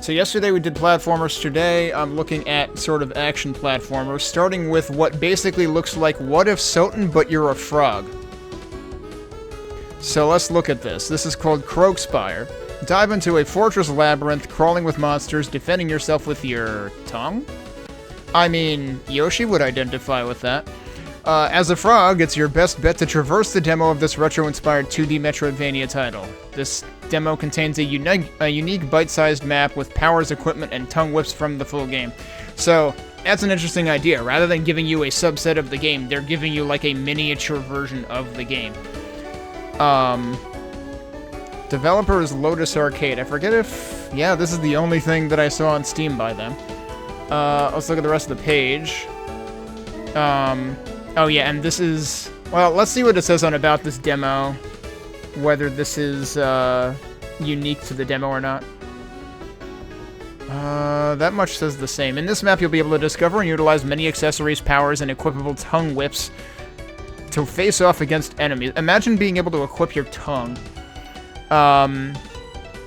So yesterday we did platformers. Today I'm looking at sort of action platformers, starting with what basically looks like What If Soten, but you're a frog. So let's look at this. This is called Croakspire. Dive into a fortress labyrinth, crawling with monsters, defending yourself with your tongue? I mean, Yoshi would identify with that. As a frog, it's your best bet to traverse the demo of this retro-inspired 2D Metroidvania title. This demo contains a unique bite-sized map with powers, equipment, and tongue whips from the full game. So, that's an interesting idea. Rather than giving you a subset of the game, they're giving you like a miniature version of the game. Developer is Lotus Arcade. I forget if... Yeah, this is the only thing that I saw on Steam by them. Let's look at the rest of the page. Oh yeah, and this is... Well, let's see what it says on about this demo. Whether this is, unique to the demo or not. That much says the same. In this map, you'll be able to discover and utilize many accessories, powers, and equipable tongue whips to face off against enemies. Imagine being able to equip your tongue.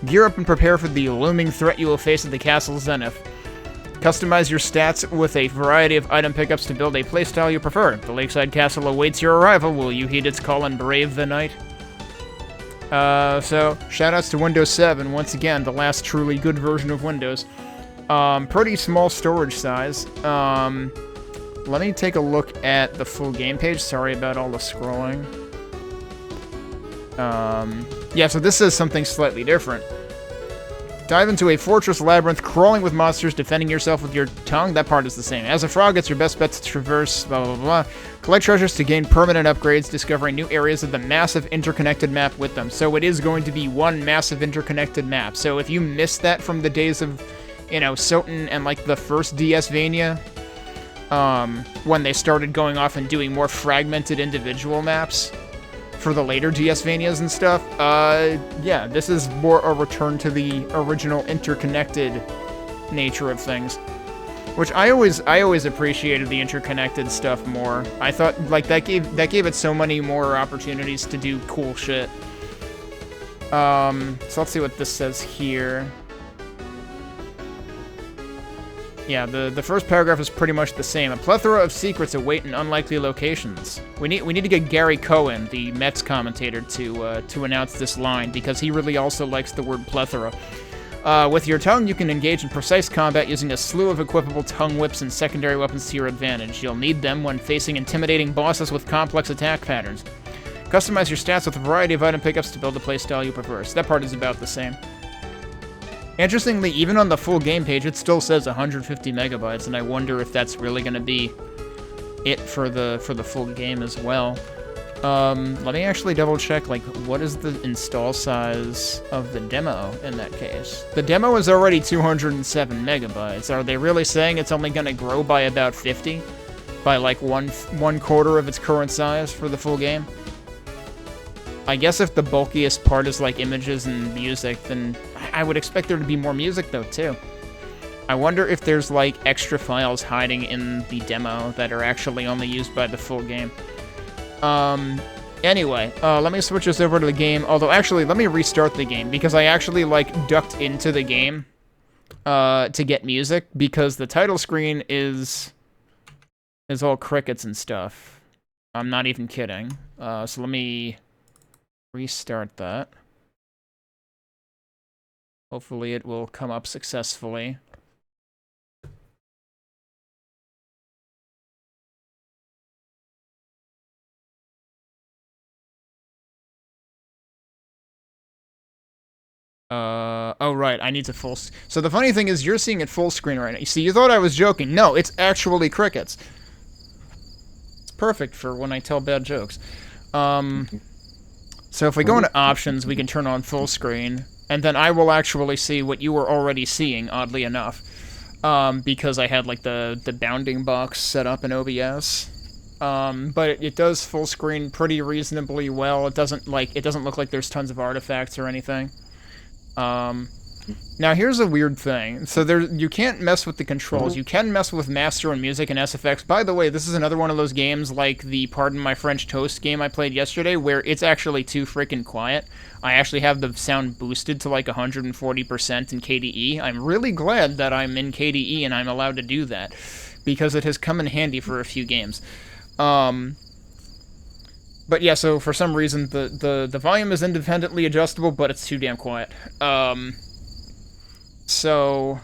Gear up and prepare for the looming threat you will face at the Castle Zenith. Customize your stats with a variety of item pickups to build a playstyle you prefer. The Lakeside Castle awaits your arrival. Will you heed its call and brave the night? So, shoutouts to Windows 7. Once again, the last truly good version of Windows. Pretty small storage size. Let me take a look at the full game page. Sorry about all the scrolling. Yeah, so this is something slightly different. Dive into a fortress labyrinth, crawling with monsters, defending yourself with your tongue. That part is the same. As a frog, it's your best bet to traverse, blah, blah, blah. Collect treasures to gain permanent upgrades, discovering new areas of the massive interconnected map with them. So it is going to be one massive interconnected map. So if you missed that from the days of, you know, Soten and, like, the first DS-Vania, when they started going off and doing more fragmented individual maps for the later DS-Vanias and stuff, yeah, this is more a return to the original interconnected nature of things. Which I always appreciated the interconnected stuff more. I thought, like, that gave it so many more opportunities to do cool shit. So let's see what this says here. Yeah, the first paragraph is pretty much the same. A plethora of secrets await in unlikely locations. We need to get Gary Cohen, the Mets commentator, to announce this line, because he really also likes the word plethora. With your tongue, you can engage in precise combat using a slew of equipable tongue whips and secondary weapons to your advantage. You'll need them when facing intimidating bosses with complex attack patterns. Customize your stats with a variety of item pickups to build the playstyle you prefer. So that part is about the same. Interestingly, even on the full game page, it still says 150 megabytes, and I wonder if that's really going to be it for the full game as well. Let me actually double check, like, what is the install size of the demo in that case? The demo is already 207 megabytes. Are they really saying it's only going to grow by about 50? By, like, one quarter of its current size for the full game? I guess if the bulkiest part is, like, images and music, then I would expect there to be more music, though, too. I wonder if there's, like, extra files hiding in the demo that are actually only used by the full game. Anyway, let me switch this over to the game. Although, actually, let me restart the game, because I actually, like, ducked into the game to get music, because the title screen is all crickets and stuff. I'm not even kidding. So let me restart that. Hopefully it will come up successfully. Oh right, I need to full... So the funny thing is, you're seeing it full screen right now. You see, you thought I was joking. No, it's actually crickets. It's perfect for when I tell bad jokes. So if we go into options, we can turn on full screen, and then I will actually see what you were already seeing, oddly enough. Because I had, like, the bounding box set up in OBS. But it does full screen pretty reasonably well. It doesn't look like there's tons of artifacts or anything. Now, here's a weird thing. So you can't mess with the controls. You can mess with master and music and SFX. By the way, this is another one of those games like the Pardon My French Toast game I played yesterday, where it's actually too freaking quiet. I actually have the sound boosted to like 140% in KDE. I'm really glad that I'm in KDE and I'm allowed to do that, because it has come in handy for a few games. But yeah, so for some reason the volume is independently adjustable, but it's too damn quiet. So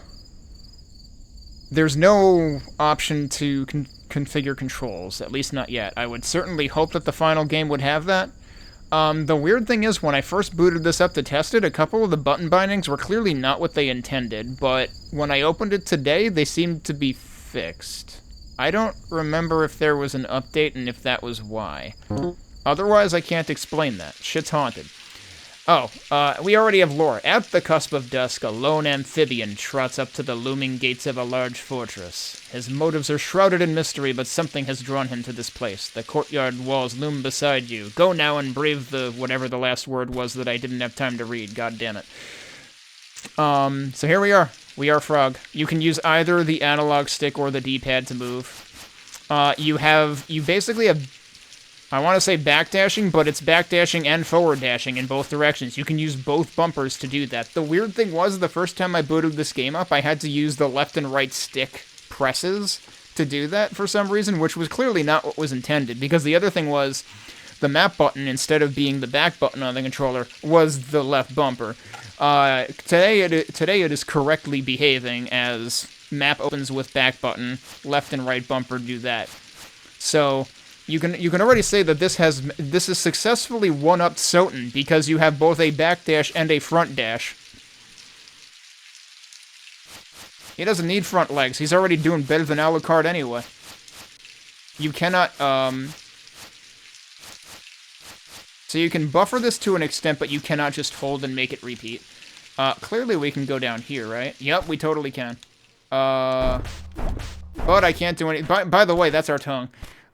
there's no option to configure controls, at least not yet. I would certainly hope that the final game would have that. The weird thing is, when I first booted this up to test it, a couple of the button bindings were clearly not what they intended, but when I opened it today, they seemed to be fixed. I don't remember if there was an update and if that was why. Otherwise, I can't explain that. Shit's haunted. Oh, we already have lore. At the cusp of dusk, a lone amphibian trots up to the looming gates of a large fortress. His motives are shrouded in mystery, but something has drawn him to this place. The courtyard walls loom beside you. Go now and brave the whatever the last word was that I didn't have time to read. God damn it. So here we are. We are Frog. You can use either the analog stick or the D-pad to move. You basically have, I want to say backdashing, but it's backdashing and forward dashing in both directions. You can use both bumpers to do that. The weird thing was, the first time I booted this game up, I had to use the left and right stick presses to do that for some reason, which was clearly not what was intended, because the other thing was, the map button, instead of being the back button on the controller, was the left bumper. Today it is correctly behaving as map opens with back button, left and right bumper do that. So you can already say that this is successfully one-upped Soten, because you have both a backdash and a front dash. He doesn't need front legs. He's already doing better than Alucard anyway. You cannot, so you can buffer this to an extent, but you cannot just hold and make it repeat. Clearly we can go down here, right? Yep, we totally can. But I can't do any... By the way, that's our tongue.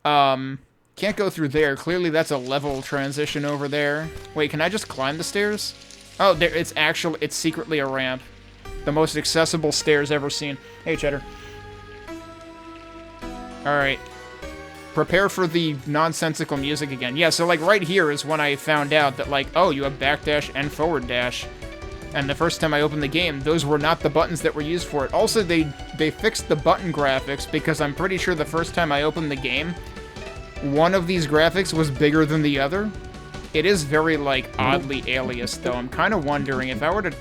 Can't go through there. Clearly that's a level transition over there. Wait, can I just climb the stairs? Oh, there, it's secretly a ramp. The most accessible stairs ever seen. Hey, Cheddar. Alright. Prepare for the nonsensical music again. Yeah, so, like, right here is when I found out that, like, oh, you have backdash and forward dash. And the first time I opened the game, those were not the buttons that were used for it. Also, they fixed the button graphics, because I'm pretty sure the first time I opened the game, one of these graphics was bigger than the other. It is very, like, oddly aliased, though. I'm kind of wondering if I were to...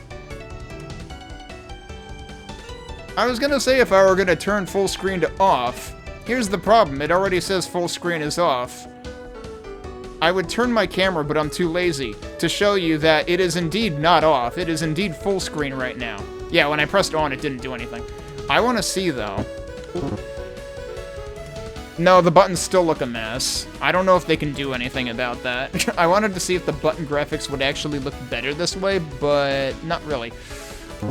I was gonna say if I were gonna turn full screen to off. Here's the problem, it already says full screen is off. I would turn my camera, but I'm too lazy to show you that it is indeed not off. It is indeed full screen right now. Yeah, when I pressed on, it didn't do anything. I want to see, though. No, the buttons still look a mess. I don't know if they can do anything about that. I wanted to see if the button graphics would actually look better this way, but not really.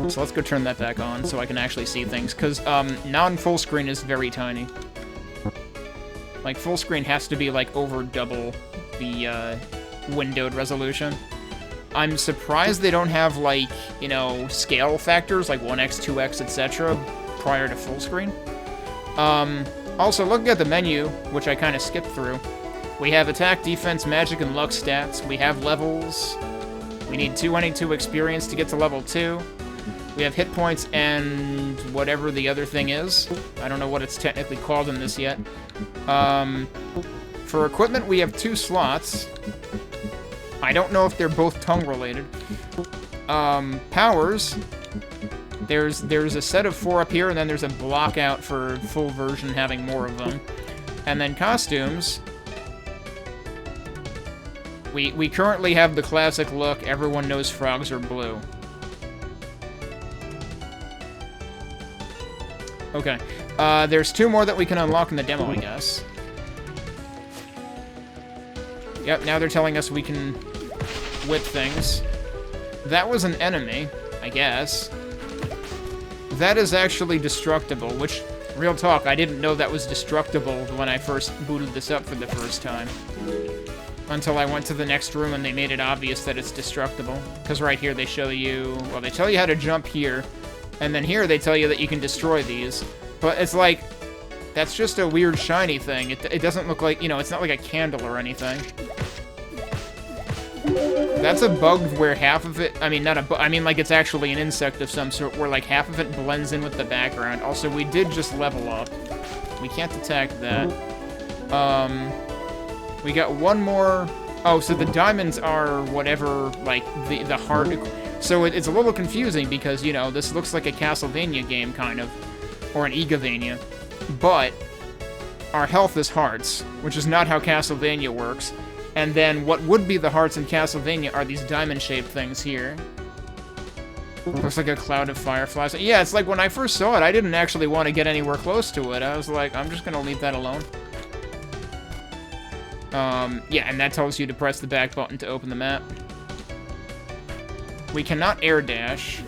So let's go turn that back on so I can actually see things, because non-full screen is very tiny. Like, full screen has to be, like, over double the windowed resolution. I'm surprised they don't have, like, you know, scale factors, like 1x, 2x, etc., prior to full screen. Also, looking at the menu, which I kind of skipped through, we have attack, defense, magic, and luck stats. We have levels. We need 292 experience to get to level 2. We have hit points and whatever the other thing is. I don't know what it's technically called in this yet. For equipment, we have 2 slots. I don't know if they're both tongue-related. Powers. There's a set of 4 up here, and then there's a block out for full version having more of them. And then costumes. We currently have the classic look. Everyone knows frogs are blue. Okay. There's 2 more that we can unlock in the demo, I guess. Yep, now they're telling us we can whip things. That was an enemy, I guess. That is actually destructible, which, real talk, I didn't know that was destructible when I first booted this up for the first time. until I went to the next room and they made it obvious that it's destructible. Because right here they show you, well, they tell you how to jump here, and then here they tell you that you can destroy these. But it's like, that's just a weird shiny thing. It doesn't look like, you know, it's not like a candle or anything. That's a bug where half of it, I mean, not a bug, I mean, like, it's actually an insect of some sort, where, like, half of it blends in with the background. Also, we did just level up. We can't attack that. We got one more. Oh, so the diamonds are whatever, like, the heart. So it's a little confusing because, you know, this looks like a Castlevania game, kind of. Or an Igavania. But our health is hearts, which is not how Castlevania works. And then what would be the hearts in Castlevania are these diamond-shaped things here. Looks like a cloud of fireflies. Yeah, it's like when I first saw it, I didn't actually want to get anywhere close to it. I was like, I'm just gonna leave that alone. Yeah, and that tells you to press the back button to open the map. We cannot air dash.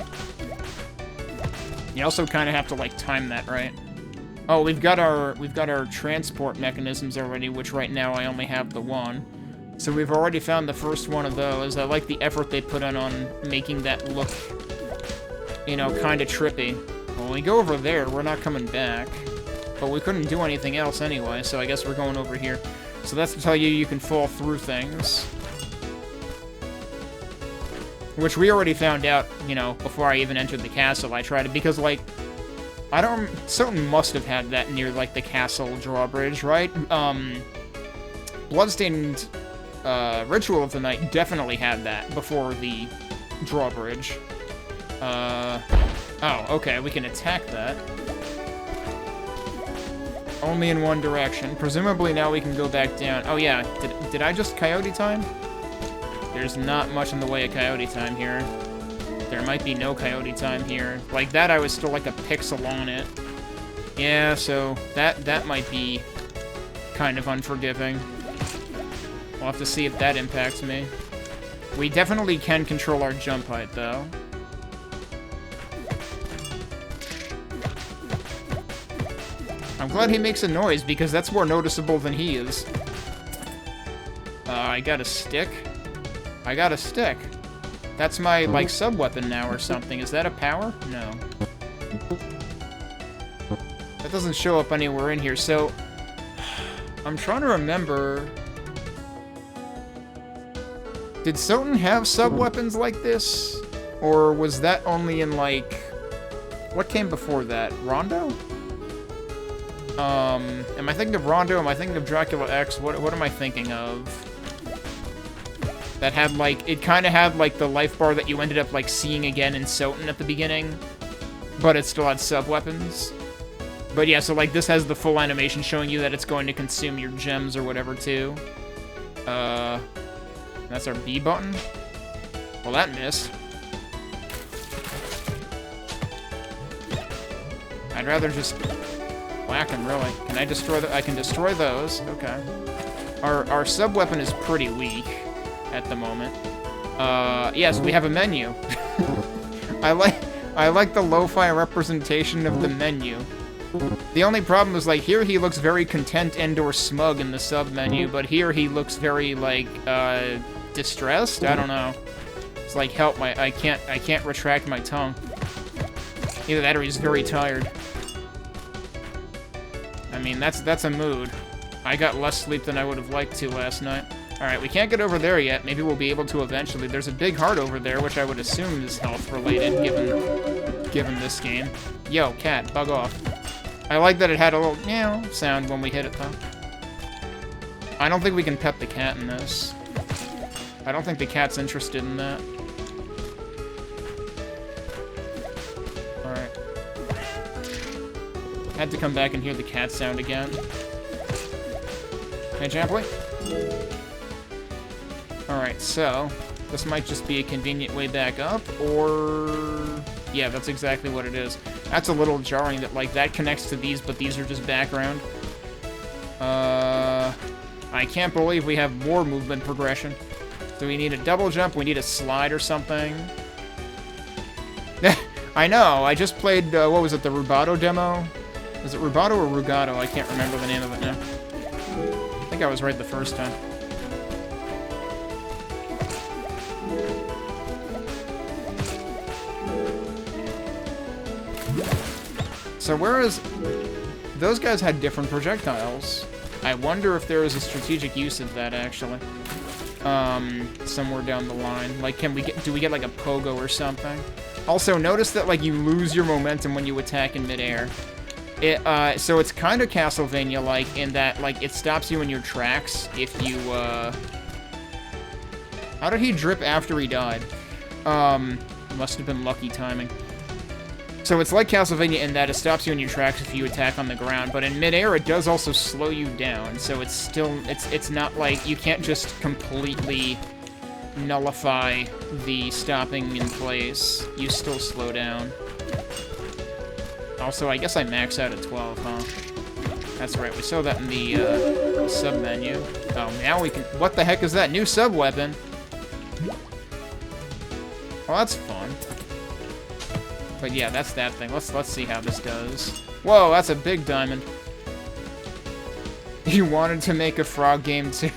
You also kind of have to, like, time that right. Oh, we've got our transport mechanisms already, which right now I only have the one. So we've already found the first one of those. I like the effort they put in on making that look, you know, kind of trippy. When we go over there, we're not coming back. But we couldn't do anything else anyway, so I guess we're going over here. So that's to tell you you can fall through things. Which we already found out, you know, before I even entered the castle. I tried it because, like, I don't... Soten must have had that near, like, the castle drawbridge, right? Bloodstained Ritual of the Night definitely had that before the drawbridge. Oh, okay, we can attack that. Only in one direction. Presumably now we can go back down. Oh yeah, did I just coyote time? There's not much in the way of coyote time here. There might be no coyote time here. Like that, I was still like a pixel on it. Yeah, so that might be kind of unforgiving. We'll have to see if that impacts me. We definitely can control our jump height, though. I'm glad he makes a noise, because that's more noticeable than he is. I got a stick. I got a stick. That's my, like, sub-weapon now or something. Is that a power? No. That doesn't show up anywhere in here, so... I'm trying to remember... Did Soten have sub-weapons like this? Or was that only in, like... What came before that? Rondo? Am I thinking of Rondo? Am I thinking of Dracula X? What am I thinking of? That had, like, it kind of had, like, the life bar that you ended up, like, seeing again in Soten at the beginning. But it still had sub-weapons. But yeah, so, like, this has the full animation showing you that it's going to consume your gems or whatever, too. That's our B button? Well, that missed. I'd rather just... whack him, really. Can I destroy I can destroy those. Okay. Our sub-weapon is pretty weak at the moment. Yes, we have a menu. I like the lo-fi representation of the menu. The only problem is, like, here he looks very content and/or smug in the sub-menu, but here he looks very, like, distressed? I don't know. It's like, help, I can't retract my tongue. Either that or he's very tired. I mean, that's a mood. I got less sleep than I would have liked to last night. Alright, we can't get over there yet. Maybe we'll be able to eventually. There's a big heart over there, which I would assume is health-related, given this game. Yo, cat, bug off. I like that it had a little meow sound when we hit it, though. I don't think we can pet the cat in this. I don't think the cat's interested in that. Alright. Had to come back and hear the cat sound again. Hey, Champley? Alright, so... this might just be a convenient way back up, or... yeah, that's exactly what it is. That's a little jarring that, like, that connects to these, but these are just background. I can't believe we have more movement progression. Do we need a double jump? We need a slide or something? I know, I just played, what was it, the Rubato demo? Was it Rubato or Rugato? I can't remember the name of it now. I think I was right the first time. So whereas those guys had different projectiles, I wonder if there is a strategic use of that, actually. Somewhere down the line. Like, do we get, like, a pogo or something? Also, notice that, like, you lose your momentum when you attack in midair. So it's kind of Castlevania-like in that, like, it stops you in your tracks if you, How did he drip after he died? Must have been lucky timing. So it's like Castlevania in that it stops you in your tracks if you attack on the ground, but in midair it does also slow you down, so it's still, it's not like, you can't just completely nullify the stopping in place. You still slow down. Also, I guess I max out at 12, huh? That's right, we saw that in the sub-menu. Oh, now we can, what the heck is that? New sub-weapon? Well, that's fun. But yeah, that's that thing. Let's see how this does. Whoa, that's a big diamond. You wanted to make a frog game too.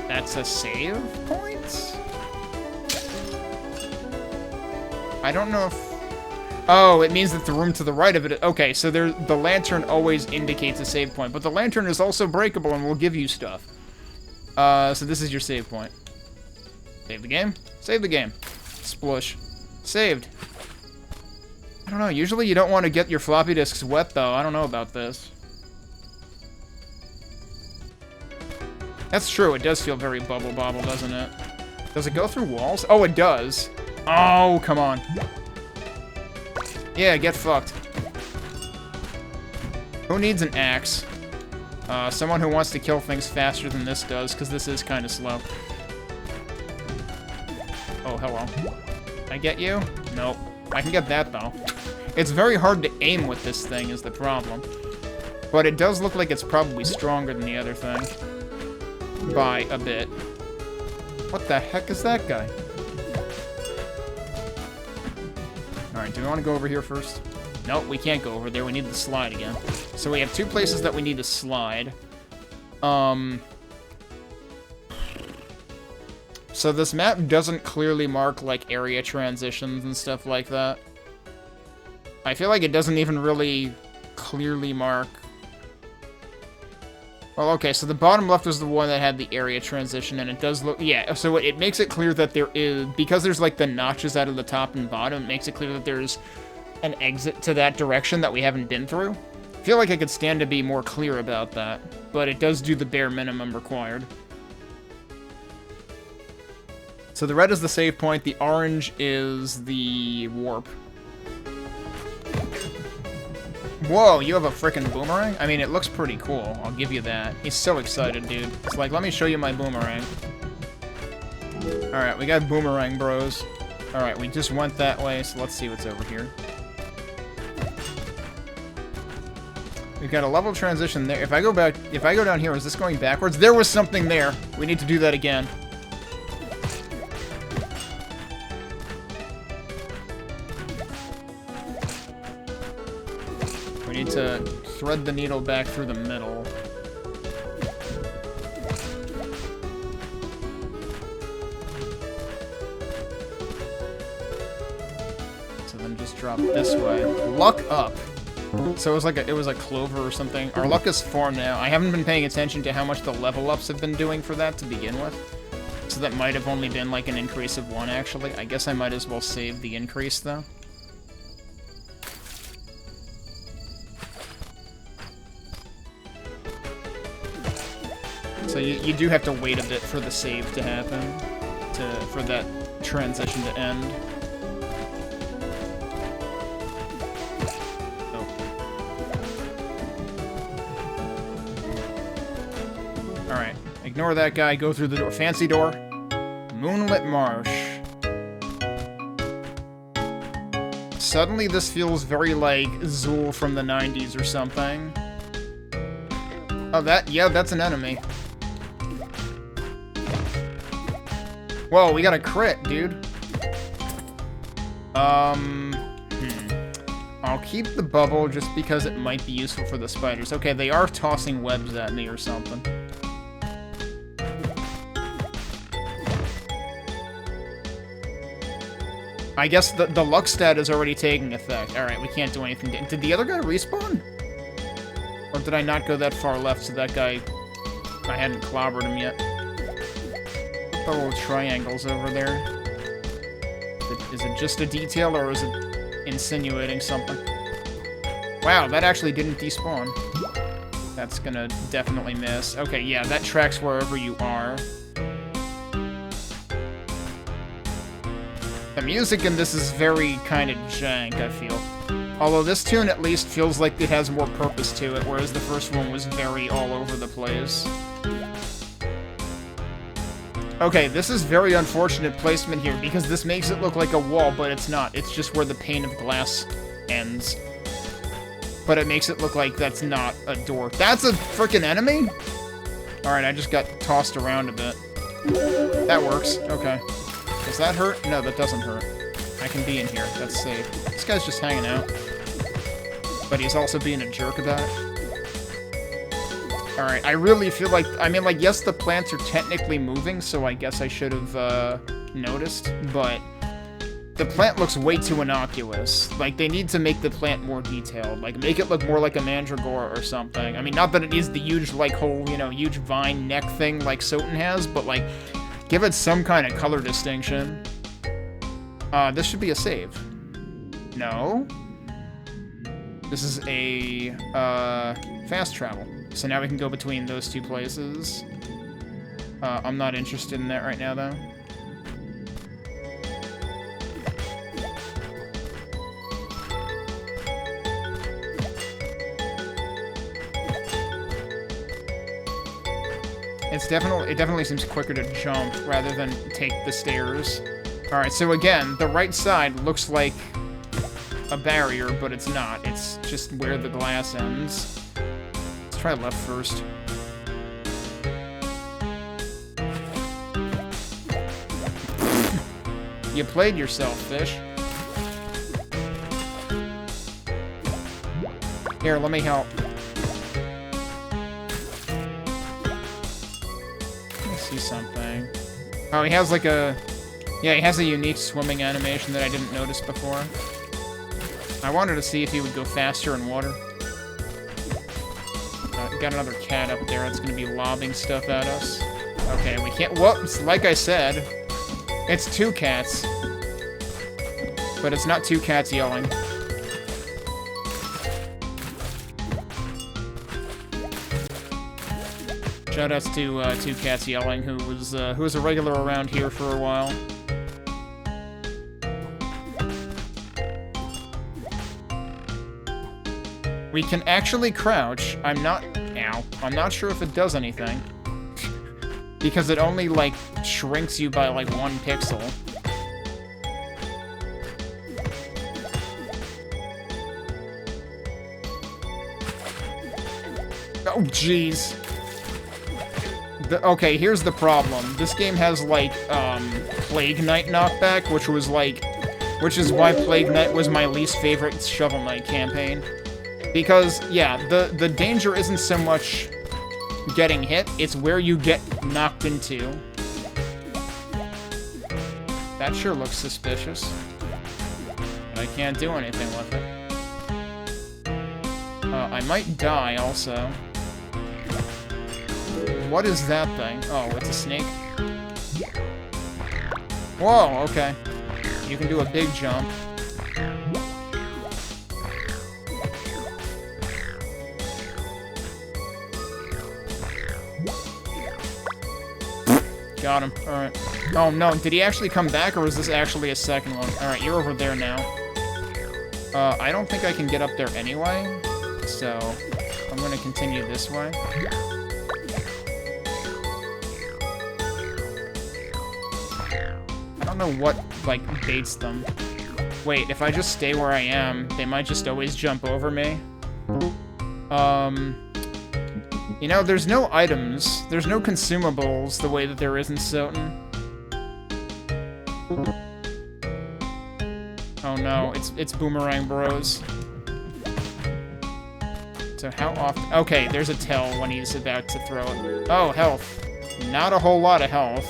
That's a save point? I don't know if... Oh, it means that the room to the right of it... Okay, so the lantern always indicates a save point, but the lantern is also breakable and will give you stuff. So this is your save point. Save the game? Save the game. Splush. Saved. I don't know, usually you don't want to get your floppy disks wet, though. I don't know about this. That's true, it does feel very bubble-bobble, doesn't it? Does it go through walls? Oh, it does. Oh, come on. Yeah, get fucked. Who needs an axe? Someone who wants to kill things faster than this does, because this is kind of slow. Oh, hello. Can I get you? Nope. I can get that, though. It's very hard to aim with this thing, is the problem. But it does look like it's probably stronger than the other thing. By a bit. What the heck is that guy? Alright, do we want to go over here first? Nope, we can't go over there. We need to slide again. So we have two places that we need to slide. So this map doesn't clearly mark, like, area transitions and stuff like that. I feel like it doesn't even really clearly mark... Well, okay, so the bottom left was the one that had the area transition, and it does look... Yeah, so it makes it clear that there is... Because there's, like, the notches out of the top and bottom, it makes it clear that there's an exit to that direction that we haven't been through. I feel like I could stand to be more clear about that, but it does do the bare minimum required. So the red is the save point, the orange is the warp. Whoa, you have a frickin' boomerang? I mean, it looks pretty cool. I'll give you that. He's so excited, dude. It's like, let me show you my boomerang. Alright, we got boomerang bros. Alright, we just went that way, so let's see what's over here. We've got a level transition there. If I go down here, is this going backwards? There was something there. We need to do that again. We need to thread the needle back through the middle. So then just drop this way. Luck up. So it was like clover or something. Our luck is 4 now. I haven't been paying attention to how much the level ups have been doing for that to begin with. So that might have only been like an increase of 1 actually. I guess I might as well save the increase though. So you do have to wait a bit for the save to happen, for that transition to end. Oh. Alright, ignore that guy, go through the door. Fancy door. Moonlit Marsh. Suddenly this feels very like Zool from the 90s or something. Oh, yeah, that's an enemy. Whoa, we got a crit, dude. I'll keep the bubble just because it might be useful for the spiders. Okay, they are tossing webs at me or something. I guess the luck stat is already taking effect. Alright, we can't do anything. Did the other guy respawn? Or did I not go that far left so that guy... I hadn't clobbered him yet. The little triangles over there. Is it just a detail or is it insinuating something? Wow, that actually didn't despawn. That's gonna definitely miss. Okay, yeah, that tracks wherever you are. The music in this is very kind of jank, I feel. Although this tune at least feels like it has more purpose to it, whereas the first one was very all over the place. Okay, this is very unfortunate placement here, because this makes it look like a wall, but it's not. It's just where the pane of glass ends. But it makes it look like that's not a door. That's a frickin' enemy? Alright, I just got tossed around a bit. That works. Okay. Does that hurt? No, that doesn't hurt. I can be in here. That's safe. This guy's just hanging out. But he's also being a jerk about it. Alright, I really feel like... I mean, like, yes, the plants are technically moving, so I guess I should have, noticed, but... The plant looks way too innocuous. Like, they need to make the plant more detailed. Like, make it look more like a mandragora or something. I mean, not that it needs the huge, like, whole, you know, huge vine neck thing like Soten has, but, like... Give it some kind of color distinction. This should be a save. No. This is a, fast travel. So now we can go between those two places. I'm not interested in that right now, though. It definitely seems quicker to jump rather than take the stairs. Alright, so again, the right side looks like a barrier, but it's not. It's just where the glass ends. Let's try left first. You played yourself, fish. Here, let me help. See something. Oh, he has like a... Yeah, he has a unique swimming animation that I didn't notice before. I wanted to see if he would go faster in water. Got another cat up there that's gonna be lobbing stuff at us. Okay, we can't... Whoops! Like I said, it's two cats. But it's not two cats yelling. Shoutouts to Two Cats Yelling, who was a regular around here for a while. We can actually crouch. I'm not sure if it does anything. Because it only, like, shrinks you by, like, 1 pixel. Oh, jeez. Okay, here's the problem. This game has, like, Plague Knight knockback, which is why Plague Knight was my least favorite Shovel Knight campaign. Because, yeah, the danger isn't so much getting hit, it's where you get knocked into. That sure looks suspicious. But I can't do anything with it. I might die, also. What is that thing? Oh, it's a snake? Whoa, okay. You can do a big jump. Got him. Alright. Oh, no. Did he actually come back, or is this actually a second one? Alright, you're over there now. I don't think I can get up there anyway, so I'm gonna continue this way. I don't know what, like, baits them. Wait, if I just stay where I am, they might just always jump over me. You know, there's no items, there's no consumables the way that there is in Soten. Oh no, it's Boomerang Bros. So how often... Okay, there's a tell when he's about to throw it. Oh, health. Not a whole lot of health.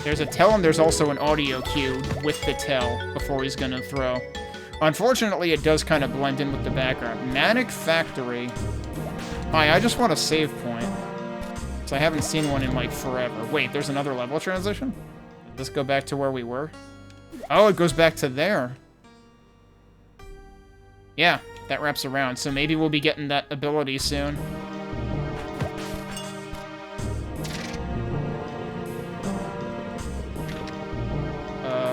There's a tell and there's also an audio cue with the tell before he's gonna throw. Unfortunately, it does kind of blend in with the background. Manic Factory. Hi, I just want a save point. So I haven't seen one in, like, forever. Wait, there's another level transition? Did this go back to where we were? Oh, it goes back to there. Yeah, that wraps around. So maybe we'll be getting that ability soon.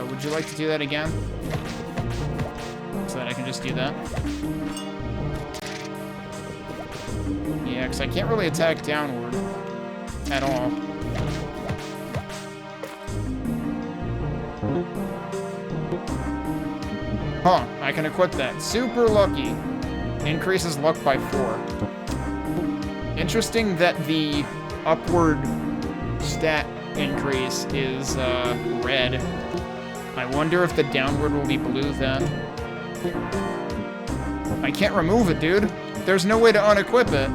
Would you like to do that again? So that I can just do that. Yeah, because I can't really attack downward at all. Huh, I can equip that. Super lucky. Increases luck by 4. Interesting that the upward stat increase is red. I wonder if the downward will be blue then. I can't remove it, dude. There's no way to unequip it.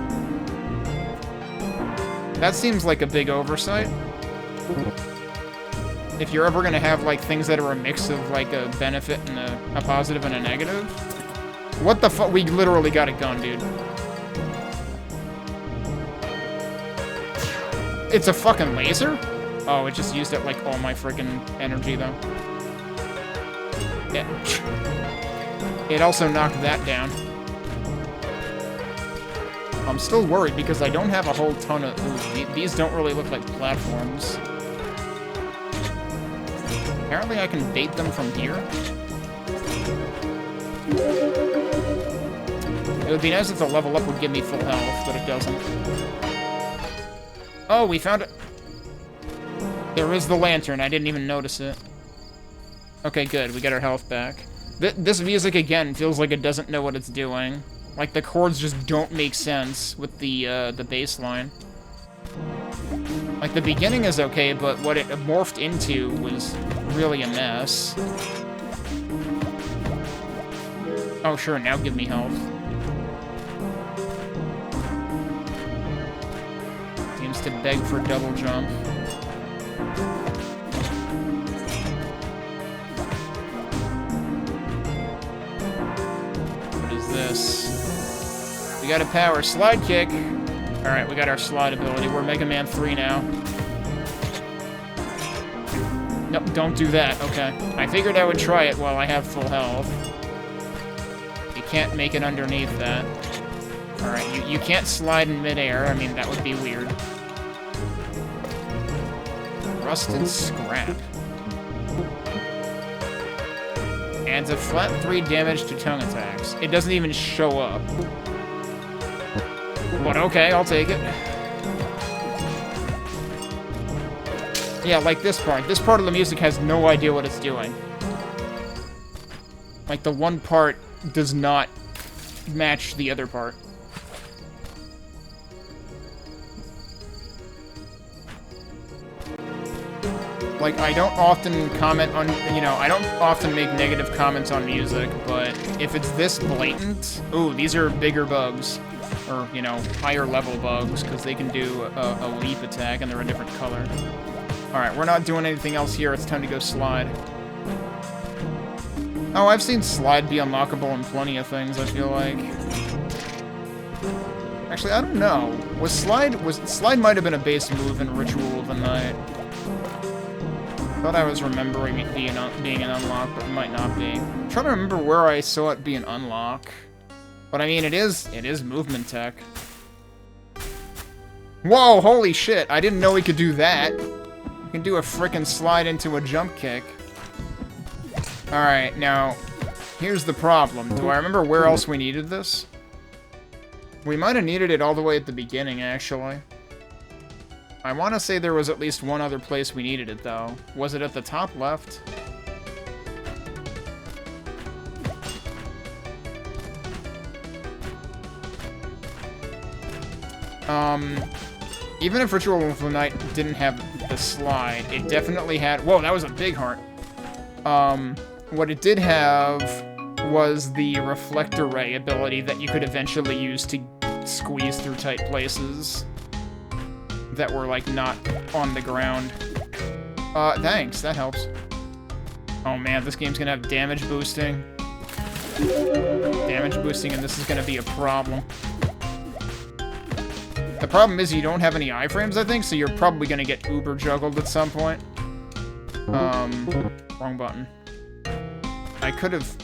That seems like a big oversight. If you're ever gonna have, like, things that are a mix of, like, a benefit and a positive and a negative. What the fuck? We literally got a gun, dude. It's a fucking laser? Oh, it just used up, like, all my freaking energy, though. Yeah. It also knocked that down. I'm still worried because I don't have a whole ton of... Ooh, these don't really look like platforms. Apparently I can bait them from here. It would be nice if the level up would give me full health, but it doesn't. Oh, we found it. There is the lantern. I didn't even notice it. Okay, good. We got our health back. This music, again, feels like it doesn't know what it's doing. Like, the chords just don't make sense with the bass line. Like, the beginning is okay, but what it morphed into was really a mess. Oh, sure, now give me health. Seems to beg for double jump. This. We got a power slide kick. Alright, we got our slide ability. We're Mega Man 3 now. Nope, don't do that. Okay. I figured I would try it while I have full health. You can't make it underneath that. Alright, you can't slide in midair. I mean, that would be weird. Rusted scrap. Adds a flat 3 damage to tongue attacks. It doesn't even show up. But okay, I'll take it. Yeah, like this part. This part of the music has no idea what it's doing. Like, the one part does not match the other part. Like, I don't often comment on, you know, I don't often make negative comments on music, but if it's this blatant... Ooh, these are bigger bugs. Or, you know, higher level bugs, because they can do a leap attack and they're a different color. Alright, we're not doing anything else here. It's time to go slide. Oh, I've seen slide be unlockable in plenty of things, I feel like. Actually, I don't know. Slide might have been a base move in Ritual of the Night. Thought I was remembering it being an unlock, but it might not be. I'm trying to remember where I saw it be an unlock. But I mean, it is movement tech. Whoa, holy shit, I didn't know we could do that. You can do a frickin' slide into a jump kick. Alright, now, here's the problem. Do I remember where else we needed this? We might have needed it all the way at the beginning, actually. I want to say there was at least one other place we needed it, though. Was it at the top left? Even if Ritual of the Night didn't have the slide, it definitely had... Whoa, that was a big heart. What it did have was the reflector ray ability that you could eventually use to squeeze through tight places that were, like, not on the ground. Thanks, that helps. Oh man, this game's gonna have damage boosting. Damage boosting, and this is gonna be a problem. The problem is you don't have any iframes, I think, so you're probably gonna get uber juggled at some point. Wrong button. I could have...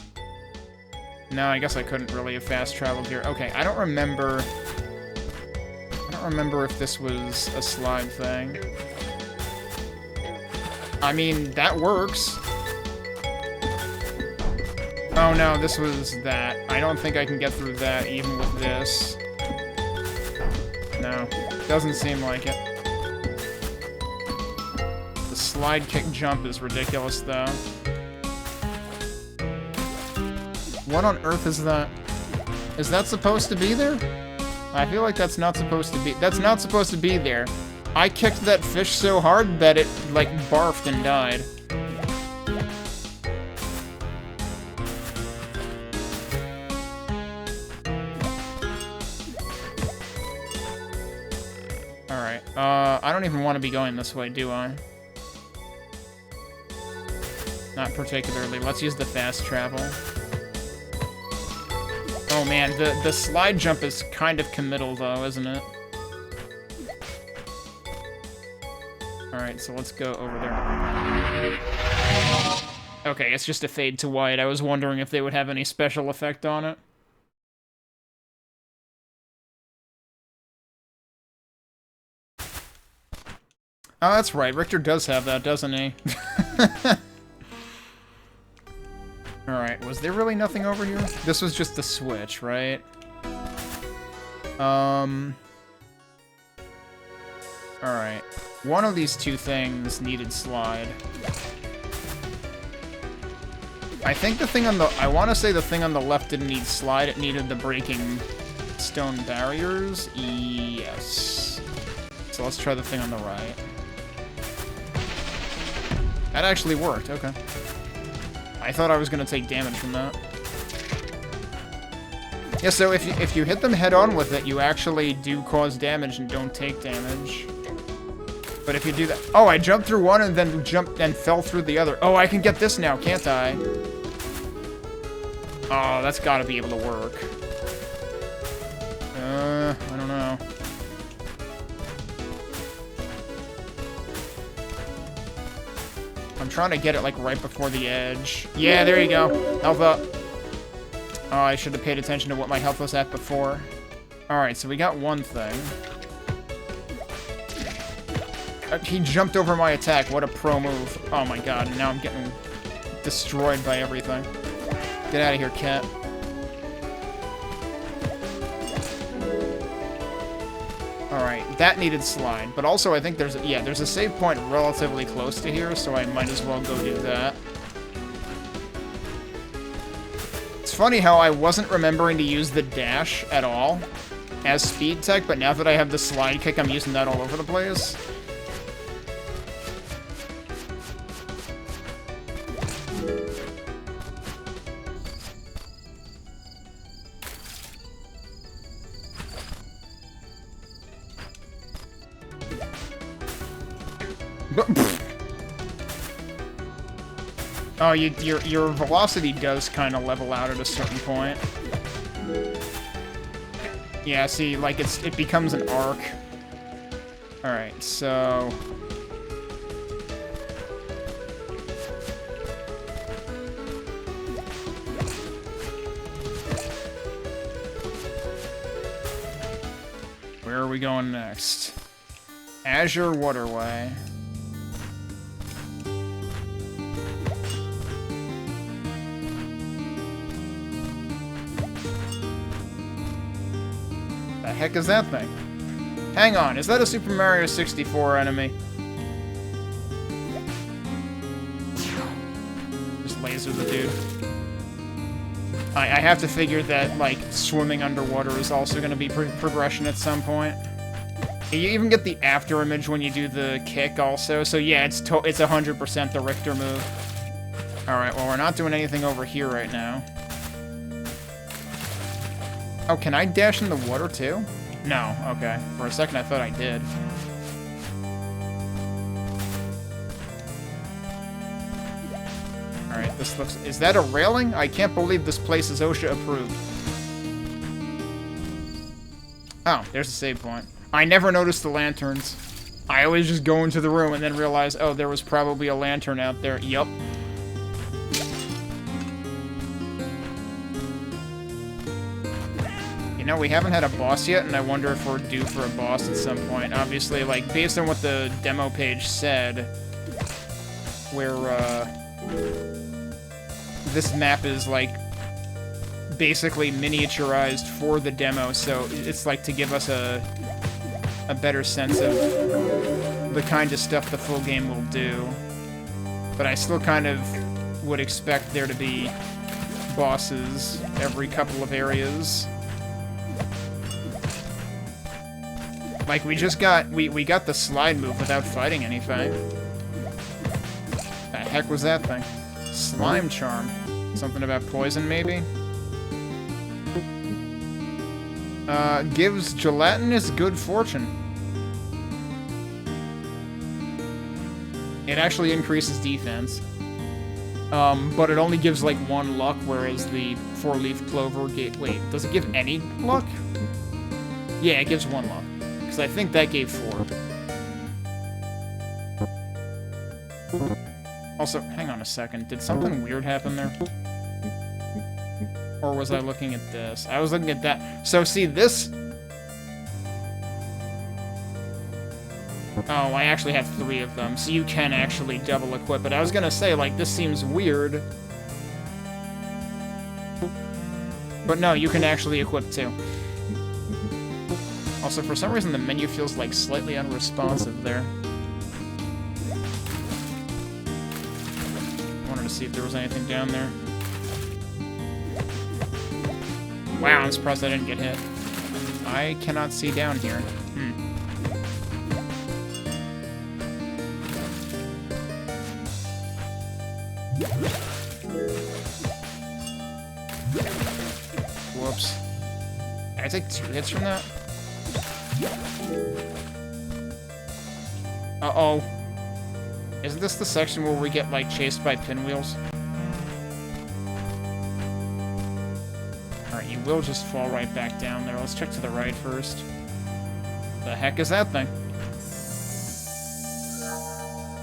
No, I guess I couldn't really have fast traveled here. Okay, I don't remember if this was a slide thing. I mean, that works. Oh no, this was that. I don't think I can get through that even with this. No, doesn't seem like it. The slide kick jump is ridiculous though. What on earth is that? Is that supposed to be there? I feel like that's not supposed to be. That's not supposed to be there. I kicked that fish so hard that it, like, barfed and died. Alright, I don't even want to be going this way, do I? Not particularly. Let's use the fast travel. Oh man, the slide jump is kind of committal though, isn't it? Alright, so let's go over there. Okay, it's just a fade to white. I was wondering if they would have any special effect on it. Oh, that's right. Richter does have that, doesn't he? Alright, was there really nothing over here? This was just the switch, right? Alright. One of these two things needed slide. I think the thing on the... I want to say the thing on the left didn't need slide, it needed the breaking stone barriers. Yes. So let's try the thing on the right. That actually worked, okay. I thought I was gonna take damage from that. Yeah, so if you hit them head on with it, you actually do cause damage and don't take damage. But if you do that... Oh, I jumped through one and then jumped and fell through the other. Oh, I can get this now, can't I? Oh, that's gotta be able to work. I don't know. I'm trying to get it, like, right before the edge. Yeah, there you go. Health up. Oh, I should have paid attention to what my health was at before. Alright, so we got one thing. He jumped over my attack. What a pro move. Oh my god, and now I'm getting destroyed by everything. Get out of here, cat. Alright, that needed slide. But also, I think there's a save point relatively close to here, so I might as well go do that. It's funny how I wasn't remembering to use the dash at all as speed tech, but now that I have the slide kick, I'm using that all over the place. Oh, your velocity does kind of level out at a certain point. Yeah, see, like, it becomes an arc. Alright, so... where are we going next? Azure Waterway. The heck is that thing? Hang on, is that a Super Mario 64 enemy? Just laser the dude. I have to figure that, like, swimming underwater is also going to be progression at some point. You even get the after image when you do the kick also, so yeah, it's 100% the Richter move. Alright, well, we're not doing anything over here right now. Oh, can I dash in the water, too? No, okay. For a second, I thought I did. Alright, this looks... Is that a railing? I can't believe this place is OSHA approved. Oh, there's a save point. I never noticed the lanterns. I always just go into the room and then realize, oh, there was probably a lantern out there. Yup. You know, we haven't had a boss yet, and I wonder if we're due for a boss at some point. Obviously, like, based on what the demo page said, where, this map is, like, basically miniaturized for the demo, so it's, like, to give us a better sense of the kind of stuff the full game will do. But I still kind of would expect there to be bosses every couple of areas. Like, we just got... We got the slide move without fighting anything. The heck was that thing? Slime charm. Something about poison, maybe? Gives gelatinous good fortune. It actually increases defense. But it only gives, like, 1 luck, whereas the 4-leaf clover gave... Wait, does it give any luck? Yeah, it gives 1 luck. Because I think that gave 4. Also, hang on a second. Did something weird happen there? Or was I looking at this? I was looking at that. So, see, this... Oh, I actually have 3 of them, so you can actually double equip it. I was gonna say, like, this seems weird. But no, you can actually equip 2. Also, for some reason, the menu feels, like, slightly unresponsive there. I wanted to see if there was anything down there. Wow, I'm surprised I didn't get hit. I cannot see down here. Whoops. Did I take 2 hits from that? Uh-oh. Isn't this the section where we get, like, chased by pinwheels? Alright, you will just fall right back down there. Let's check to the right first. The heck is that thing?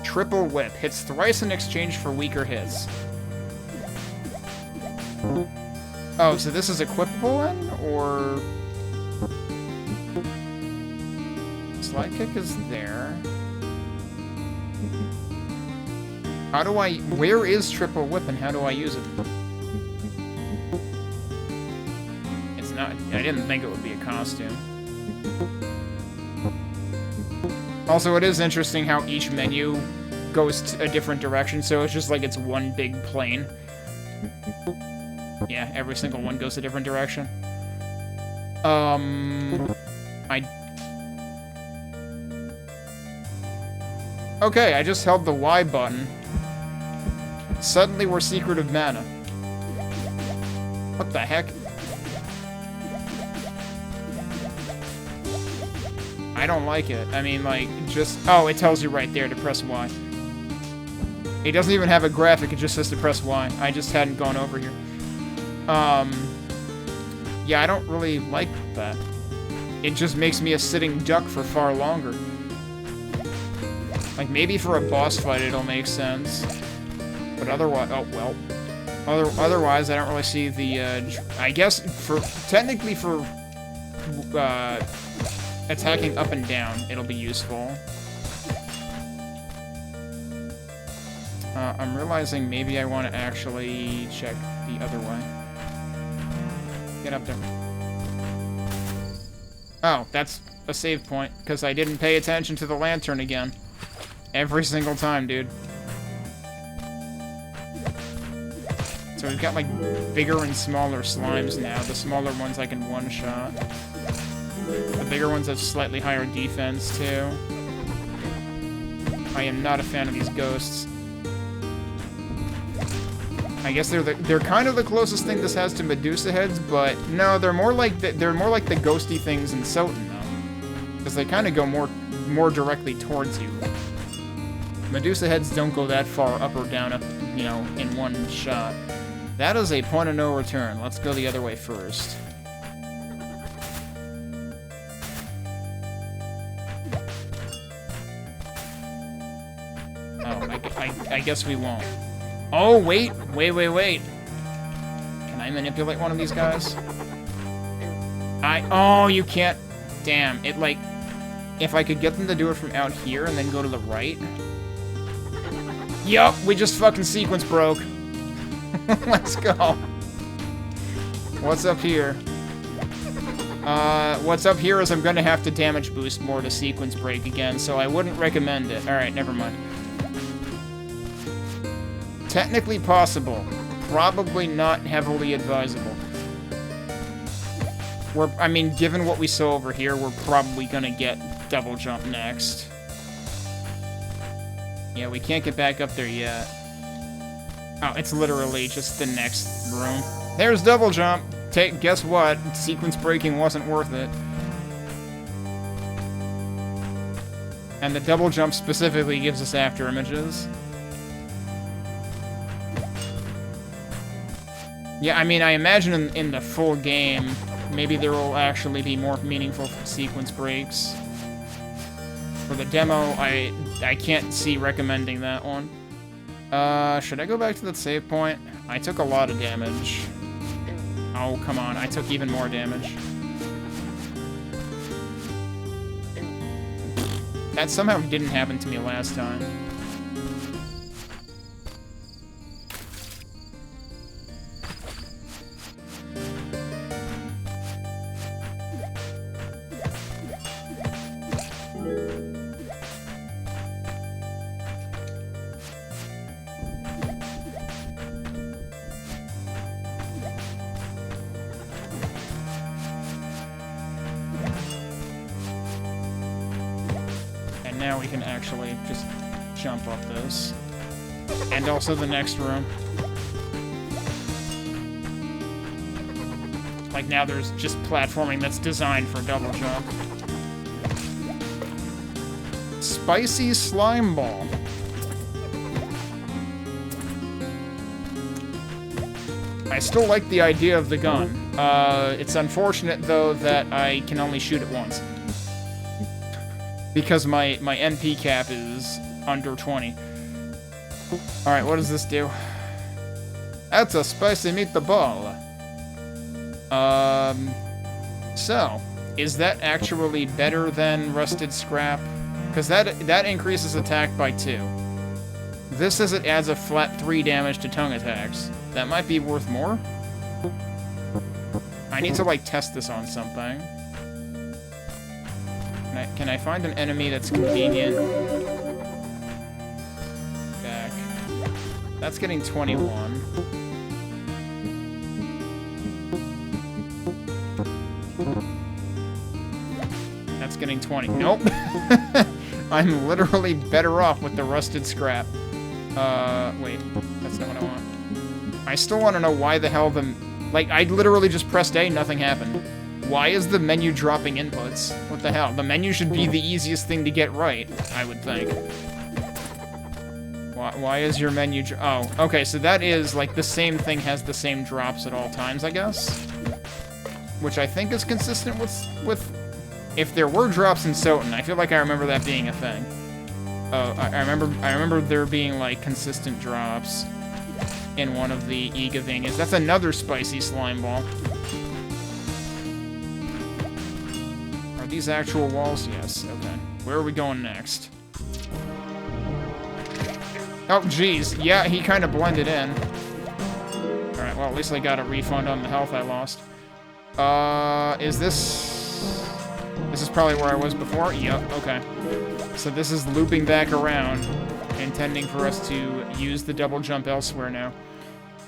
Triple whip. Hits thrice in exchange for weaker hits. Oh, so this is equipable then? Or... Slide kick is there. How do I... Where is triple whip and how do I use it? It's not... I didn't think it would be a costume. Also, it is interesting how each menu goes a different direction, so it's just like it's one big plane. Yeah, every single one goes a different direction. Okay, I just held the Y button. Suddenly we're secretive mana. What the heck? I don't like it. I mean, like, just... Oh, it tells you right there to press Y. It doesn't even have a graphic, it just says to press Y. I just hadn't gone over here. Yeah, I don't really like that. It just makes me a sitting duck for far longer. Like, maybe for a boss fight it'll make sense. But otherwise... Oh, well. Otherwise, I don't really see the, I guess, for... Technically, for... attacking up and down, it'll be useful. I'm realizing maybe I want to actually check the other way. Get up there. Oh, that's a save point, because I didn't pay attention to the lantern again. Every single time, dude. So we've got, like, bigger and smaller slimes now. The smaller ones I can one-shot. The bigger ones have slightly higher defense, too. I am not a fan of these ghosts. I guess they're kind of the closest thing this has to Medusa heads, but no, they're more like the ghosty things in Soten though, because they kind of go more directly towards you. Medusa heads don't go that far up or down, you know, in one shot. That is a point of no return. Let's go the other way first. Oh, I guess we won't. Oh, wait. Can I manipulate one of these guys? Oh, you can't. Damn, it like, if I could get them to do it from out here and then go to the right. Yup, we just fucking sequence broke. Let's go. What's up here? What's up here is I'm gonna have to damage boost more to sequence break again, so I wouldn't recommend it. Alright, never mind. Technically possible. Probably not heavily advisable. I mean, given what we saw over here, we're probably gonna get double jump next. Yeah, we can't get back up there yet. Oh, it's literally just the next room. There's double jump! Guess what? Sequence breaking wasn't worth it. And the double jump specifically gives us after images. Yeah, I mean, I imagine in the full game, maybe there will actually be more meaningful sequence breaks. For the demo, I can't see recommending that one. Should I go back to that save point? I took a lot of damage. Oh, come on, I took even more damage. That somehow didn't happen to me last time. Now we can actually just jump up this. And also the next room. Like now there's just platforming that's designed for double jump. Spicy slime ball. I still like the idea of the gun. It's unfortunate though that I can only shoot it once. Because my NP cap is under 20. Alright, what does this do? That's a spicy meatball. So, is that actually better than rusted scrap? Because that increases attack by 2. This says it adds a flat 3 damage to tongue attacks. That might be worth more? I need to, like, test this on something. Can I find an enemy that's convenient? Back. That's getting 21. That's getting 20. Nope. I'm literally better off with the rusted scrap. Wait. That's not what I want. I still want to know why the hell like, I literally just pressed A, nothing happened. Why is the menu dropping inputs? What the hell? The menu should be the easiest thing to get right, I would think. Why is your menu oh, okay, so that is, like, the same thing has the same drops at all times, I guess? Which I think is consistent with if there were drops in Soten, I feel like I remember that being a thing. Oh, I remember there being, like, consistent drops in one of the Igavanias. That's another spicy slime ball. These actual walls? Yes, okay. Where are we going next? Oh, jeez. Yeah, he kind of blended in. Alright, well, at least I got a refund on the health I lost. Is this... This is probably where I was before? Yep, okay. So this is looping back around, intending for us to use the double jump elsewhere now.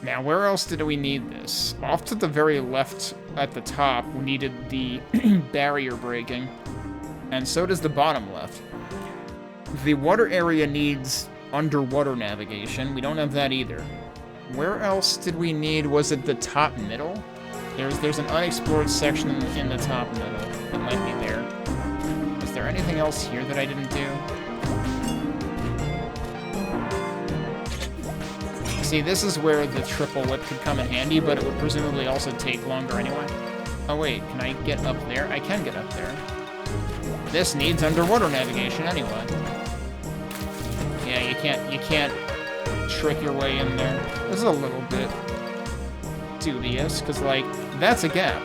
Now, where else did we need this? Off to the very left at the top, we needed the barrier breaking. And so does the bottom left. The water area needs underwater navigation. We don't have that either. Where else did we need? Was it the top middle? There's an unexplored section in the top middle. It might be there. Is there anything else here that I didn't do? See, this is where the triple whip could come in handy, but it would presumably also take longer anyway. Oh wait, can I get up there? I can get up there. This needs underwater navigation anyway. Yeah, you can't trick your way in there. This is a little bit dubious, because, like, that's a gap.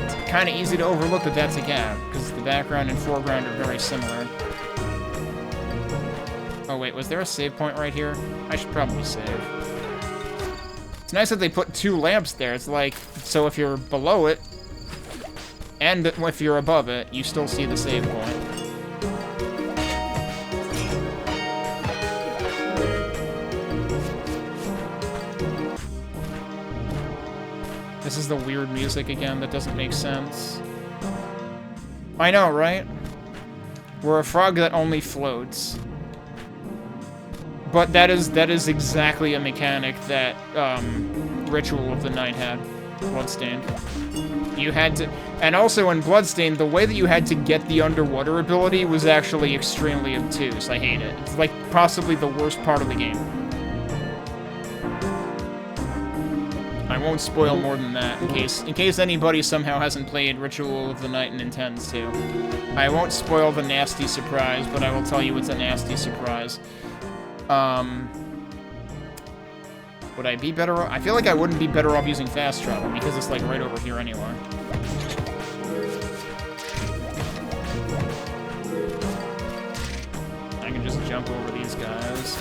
It's kind of easy to overlook that that's a gap, because the background and foreground are very similar. Oh wait, was there a save point right here? I should probably save. It's nice that they put 2 lamps there. It's like, so if you're below it, and if you're above it, you still see the save point. This is the weird music again that doesn't make sense. I know, right? We're a frog that only floats. But that is exactly a mechanic that Ritual of the Night had. Bloodstained. You had to... And also in Bloodstained, the way that you had to get the underwater ability was actually extremely obtuse. I hate it. It's like possibly the worst part of the game. I won't spoil more than that in case anybody somehow hasn't played Ritual of the Night and intends to. I won't spoil the nasty surprise, but I will tell you it's a nasty surprise. Would I be better off? I feel like I wouldn't be better off using fast travel because it's like right over here anyway. I can just jump over these guys.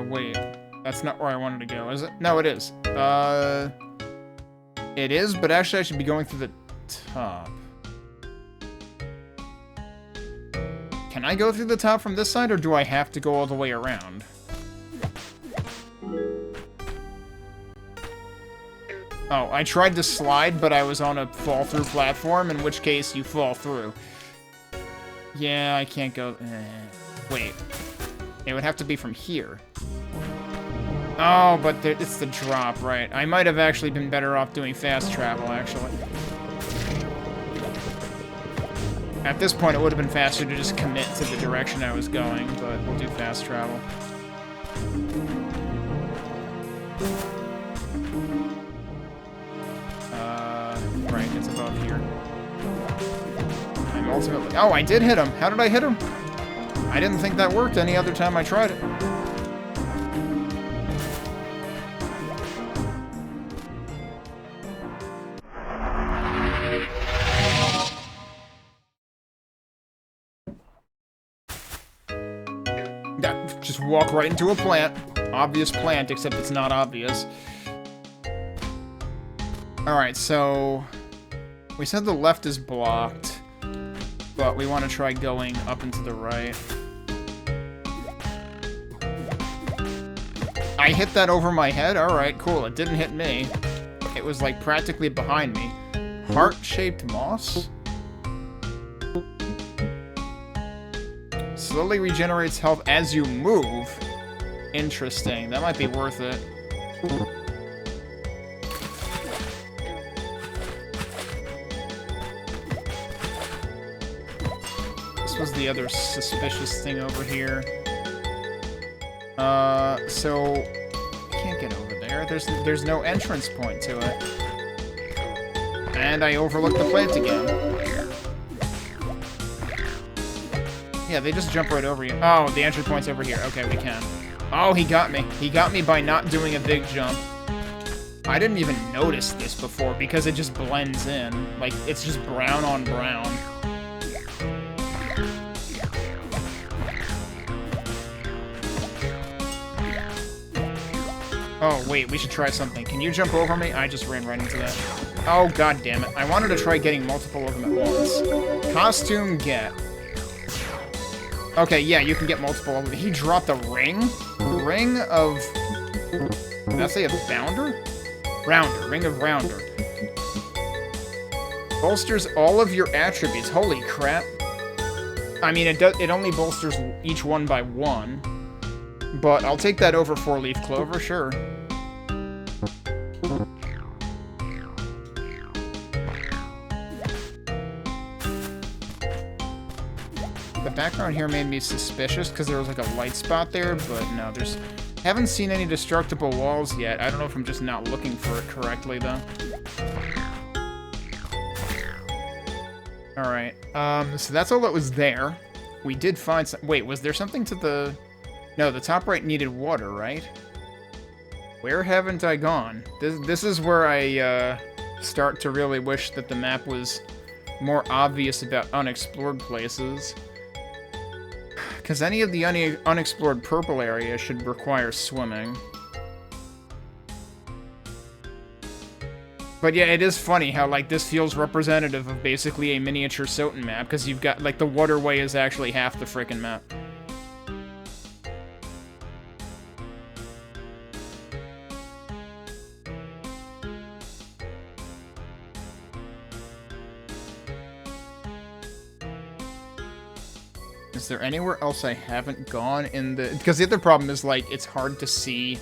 Wait. That's not where I wanted to go, is it? No, it is. It is, but actually I should be going through the top. Can I go through the top from this side, or do I have to go all the way around? Oh, I tried to slide, but I was on a fall-through platform, in which case you fall through. Yeah, I can't go... Wait. It would have to be from here. Oh, but it's the drop, right. I might have actually been better off doing fast travel, actually. At this point, it would have been faster to just commit to the direction I was going, but we'll do fast travel. Right, it's above here. I'm ultimately... Oh, I did hit him! How did I hit him? I didn't think that worked any other time I tried it. Just walk right into a plant. Obvious plant, except it's not obvious. Alright, so... We said the left is blocked, but we want to try going up and to the right. I hit that over my head? Alright, cool. It didn't hit me. It was, like, practically behind me. Heart-shaped moss? Slowly regenerates health as you move. Interesting. That might be worth it. This was the other suspicious thing over here. So... Can't get over there. There's no entrance point to it. And I overlooked the plant again. Yeah, they just jump right over you. Oh, the entry point's over here. Okay, we can. Oh, he got me. He got me by not doing a big jump. I didn't even notice this before because it just blends in. Like, it's just brown on brown. Oh, wait, we should try something. Can you jump over me? I just ran right into that. Oh, god damn it. I wanted to try getting multiple of them at once. Costume get. Okay, yeah, you can get multiple of them. He dropped a ring? Ring of... Did I say a bounder? Rounder. Ring of Rounder. Bolsters all of your attributes. Holy crap. I mean, it only bolsters each one by one. But I'll take that over 4-leaf clover, sure. The background here made me suspicious because there was like a light spot there, but no, there's... Haven't seen any destructible walls yet. I don't know if I'm just not looking for it correctly, though. Alright, so that's all that was there. We did find some... Wait, was there something to the... No, the top right needed water, right? Where haven't I gone? This is where I, start to really wish that the map was more obvious about unexplored places. Because any of the unexplored purple area should require swimming. But yeah, it is funny how, like, this feels representative of basically a miniature Soten map, because you've got, like, the waterway is actually half the frickin' map. Is there anywhere else I haven't gone in the... Because the other problem is, like, it's hard to see...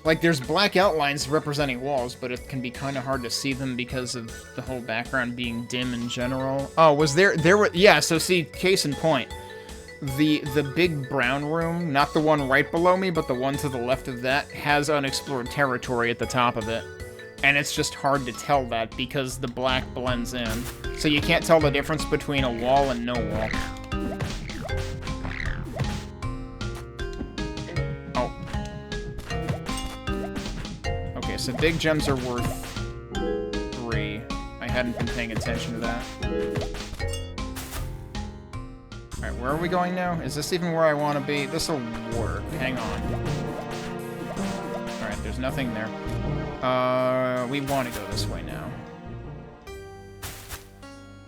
Like, there's black outlines representing walls, but it can be kind of hard to see them because of the whole background being dim in general. Oh, was there... Yeah, so see, case in point. The big brown room, not the one right below me, but the one to the left of that, has unexplored territory at the top of it. And it's just hard to tell that because the black blends in. So you can't tell the difference between a wall and no wall. So big gems are worth 3. I hadn't been paying attention to that. Alright, where are we going now? Is this even where I want to be? This'll work. Hang on. Alright, there's nothing there. We want to go this way now.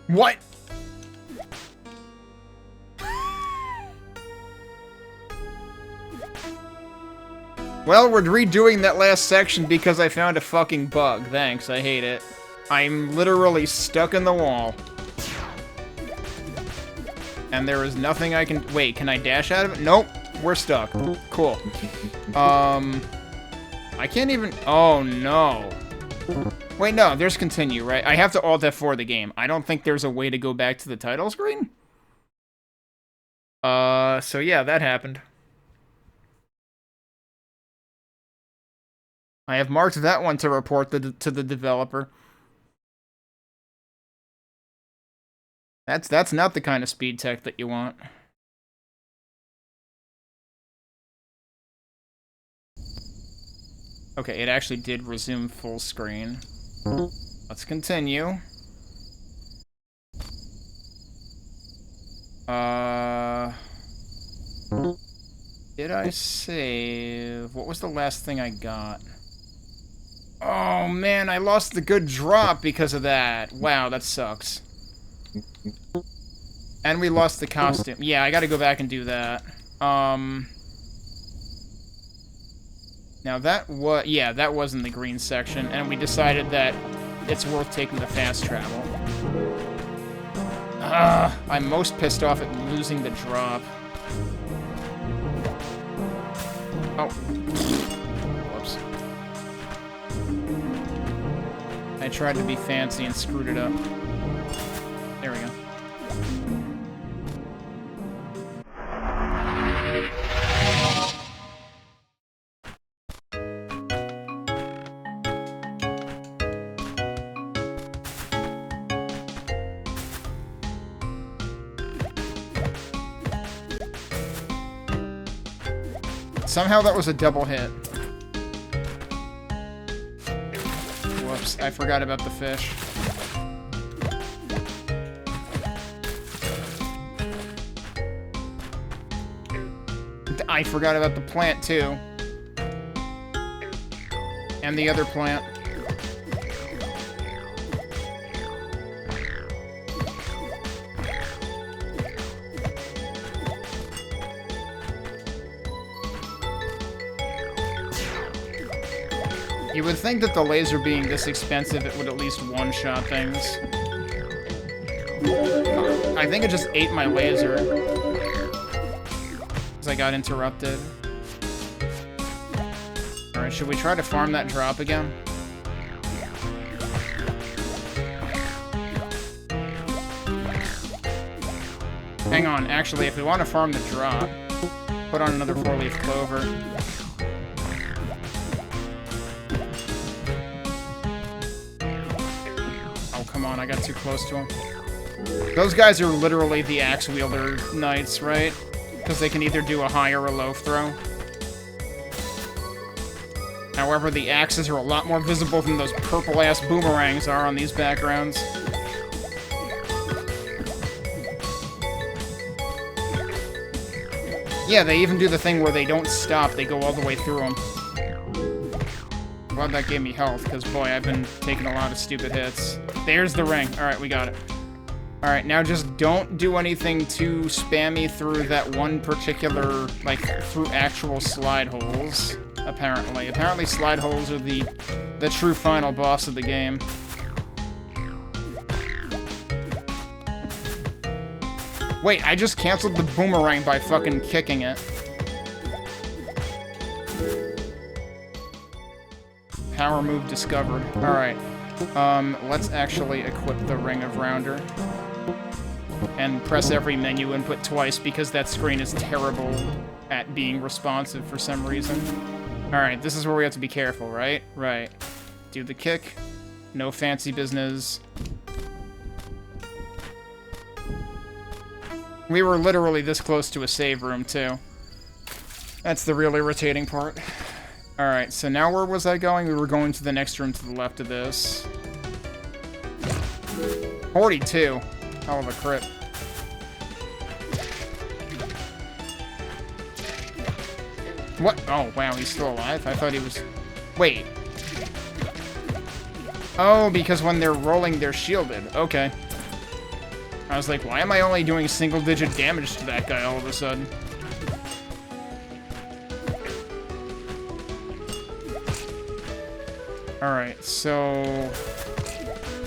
What? Well, we're redoing that last section because I found a fucking bug. Thanks, I hate it. I'm literally stuck in the wall. And there is nothing I can... Wait, can I dash out of it? Nope, we're stuck. Cool. I can't even... Oh, no. Wait, no, there's continue, right? I have to Alt F4 the game. I don't think there's a way to go back to the title screen. So yeah, that happened. I have marked that one to report to the developer. That's not the kind of speed tech that you want. Okay, it actually did resume full screen. Let's continue. Did I save? What was the last thing I got? Oh man, I lost the good drop because of that. Wow, that sucks. And we lost the costume. Yeah, I gotta go back and do that. Now that was... Yeah, that was in the green section, and we decided that it's worth taking the fast travel. I'm most pissed off at losing the drop. Oh. Whoops. I tried to be fancy and screwed it up. There we go. Somehow that was a double hit. Whoops, I forgot about the fish. I forgot about the plant, too. And the other plant. You would think that the laser being this expensive, it would at least one-shot things. I think it just ate my laser. Because I got interrupted. Alright, should we try to farm that drop again? Hang on, actually, if we want to farm the drop, put on another 4-leaf clover. Oh, come on, I got too close to him. Those guys are literally the axe wielder knights, right? Because they can either do a high or a low throw. However, the axes are a lot more visible than those purple-ass boomerangs are on these backgrounds. Yeah, they even do the thing where they don't stop, they go all the way through them. Glad that gave me health, because boy, I've been taking a lot of stupid hits. There's the ring. Alright, we got it. Alright, now just don't do anything too spammy through that one particular, like, through actual slide holes, apparently. Apparently slide holes are the true final boss of the game. Wait, I just canceled the boomerang by fucking kicking it. Power move discovered. Alright. Let's actually equip the Ring of Rounder. And press every menu input twice because that screen is terrible at being responsive for some reason. Alright, this is where we have to be careful, right? Right. Do the kick. No fancy business. We were literally this close to a save room, too. That's the real irritating part. Alright, so now where was I going? We were going to the next room to the left of this. 42. Hell of a crit. What? Oh, wow, he's still alive? I thought he was... Wait. Oh, because when they're rolling, they're shielded. Okay. I was like, why am I only doing single-digit damage to that guy all of a sudden? Alright, so...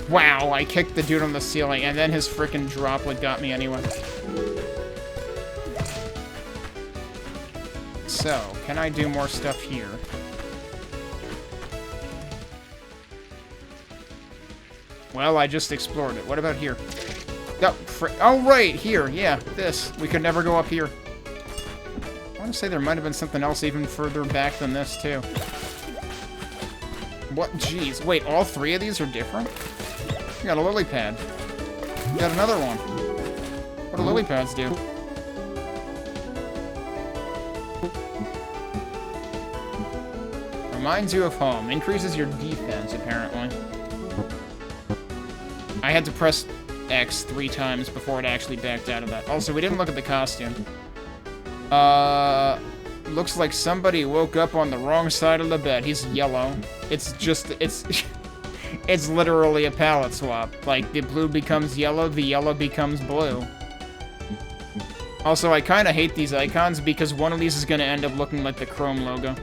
Wow, I kicked the dude on the ceiling, and then his frickin' droplet got me anyway. So, can I do more stuff here? Well, I just explored it. What about here? Oh, right, here, yeah, this. We could never go up here. I want to say there might have been something else even further back than this, too. What? Jeez. Wait, all three of these are different? We got a lily pad. We got another one. What do lily pads do? Reminds you of home. Increases your defense, apparently. I had to press X 3 times before it actually backed out of that. Also, we didn't look at the costume. Looks like somebody woke up on the wrong side of the bed. He's yellow. It's just, it's literally a palette swap. Like, the blue becomes yellow, the yellow becomes blue. Also, I kind of hate these icons because one of these is going to end up looking like the Chrome logo.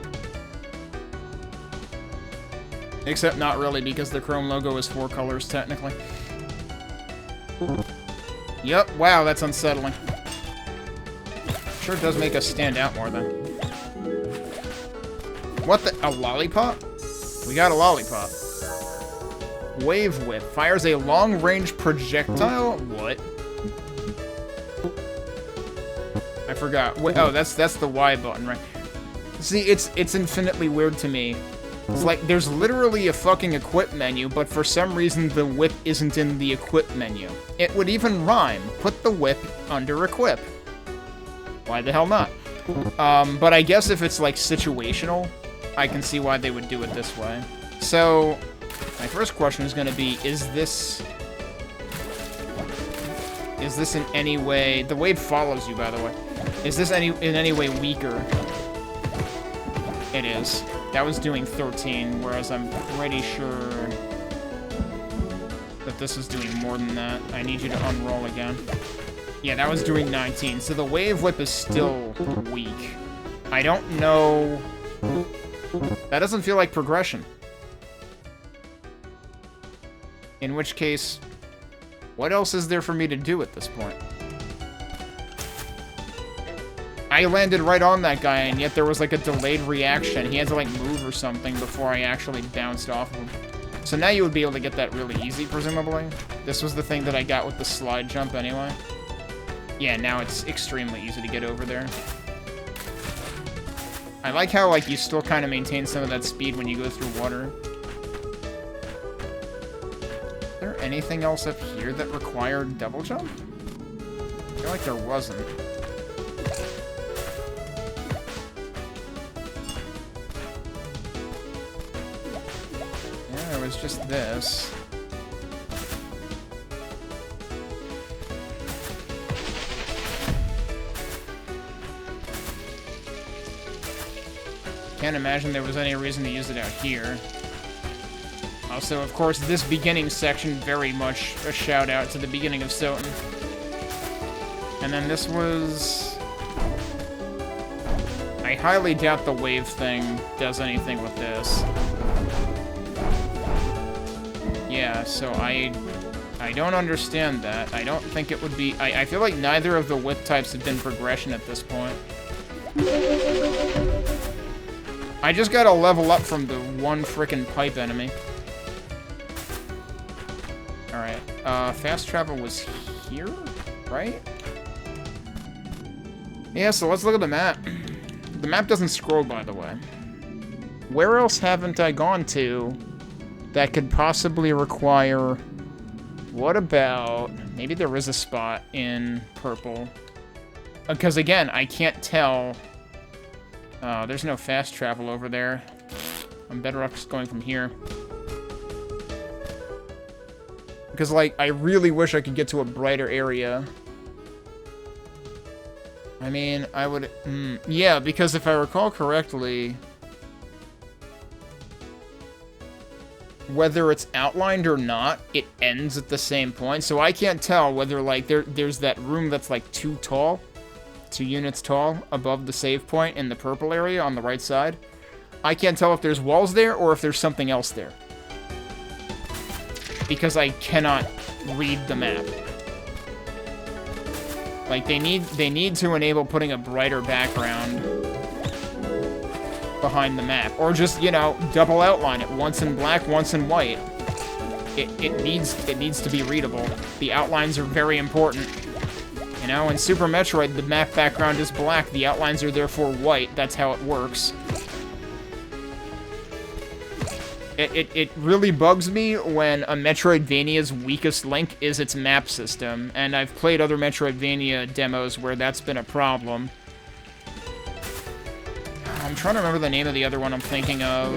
Except not really, because the Chrome logo is 4 colors, technically. Yep, wow, that's unsettling. Sure does make us stand out more, though. What the? A lollipop? We got a lollipop. Wave Whip. Fires a long-range projectile? What? I forgot. Wait, oh, that's the Y button, right? See, it's infinitely weird to me. It's like, there's literally a fucking equip menu, but for some reason the whip isn't in the equip menu. It would even rhyme. Put the whip under equip. Why the hell not? But I guess if it's, like, situational, I can see why they would do it this way. So, my first question is going to be, is this in any way... The wave follows you, by the way. Is this in any way weaker? It is. That was doing 13, whereas I'm pretty sure that this is doing more than that. I need you to unroll again. Yeah, that was doing 19, so the Wave Whip is still weak. I don't know... That doesn't feel like progression. In which case, what else is there for me to do at this point? I landed right on that guy, and yet there was like a delayed reaction. He had to like move or something before I actually bounced off of him. So now you would be able to get that really easy, presumably. This was the thing that I got with the slide jump anyway. Yeah, now it's extremely easy to get over there. I like how like you still kind of maintain some of that speed when you go through water. Is there anything else up here that required double jump? I feel like there wasn't. Yeah, it was just this. Can't imagine there was any reason to use it out here. Also, of course, this beginning section, very much a shout out to the beginning of Soten. And then this was... I highly doubt the wave thing does anything with this. Yeah, so I don't understand that. I don't think it would be... I feel like neither of the whip types have been progression at this point. I just gotta level up from the one frickin' pipe enemy. Alright, fast travel was here, right? Yeah, so let's look at the map. The map doesn't scroll, by the way. Where else haven't I gone to that could possibly require... What about... Maybe there is a spot in purple. Because, again, I can't tell... there's no fast travel over there. I'm better off just going from here. Because, like, I really wish I could get to a brighter area. I mean, I would... yeah, because if I recall correctly... Whether it's outlined or not, it ends at the same point. So I can't tell whether, like, there's that room that's, like, too tall. 2 units tall above the save point in the purple area on the right side. I can't tell if there's walls there or if there's something else there. Because I cannot read the map. Like, they need to enable putting a brighter background behind the map. Or just, you know, double outline it. Once in black, once in white. It needs to be readable. The outlines are very important. You know, in Super Metroid, the map background is black. The outlines are therefore white. That's how it works. It really bugs me when a Metroidvania's weakest link is its map system, and I've played other Metroidvania demos where that's been a problem. I'm trying to remember the name of the other one I'm thinking of,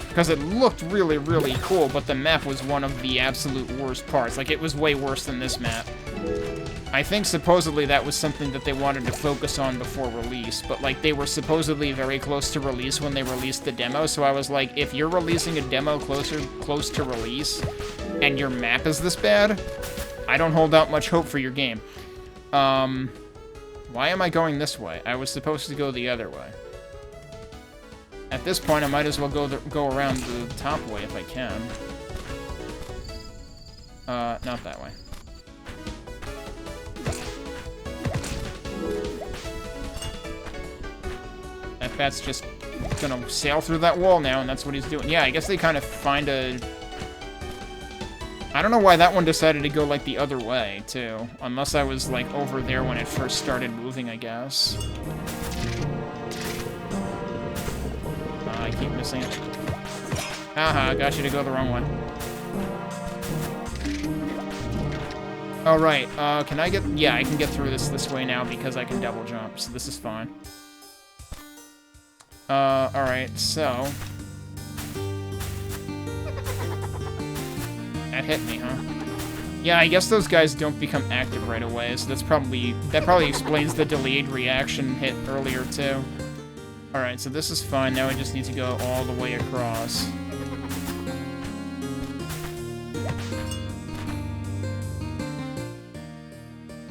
because it looked really, really cool, but the map was one of the absolute worst parts. Like, it was way worse than this map. I think supposedly that was something that they wanted to focus on before release, but like they were supposedly very close to release when they released the demo, so I was like, if you're releasing a demo close to release, and your map is this bad, I don't hold out much hope for your game. Why am I going this way? I was supposed to go the other way. At this point, I might as well go around the top way if I can. Not that way. That bat's just gonna sail through that wall now, and that's what he's doing. Yeah, I guess they kind of find a... I don't know why that one decided to go, like, the other way, too. Unless I was, like, over there when it first started moving, I guess. I keep missing it. Haha, got you to go the wrong way. Oh, right. Can I get... Yeah, I can get through this way now because I can double jump, so this is fine. Alright, so... That hit me, huh? Yeah, I guess those guys don't become active right away, so that probably explains the delayed reaction hit earlier, too. Alright, so this is fine. Now I just need to go all the way across.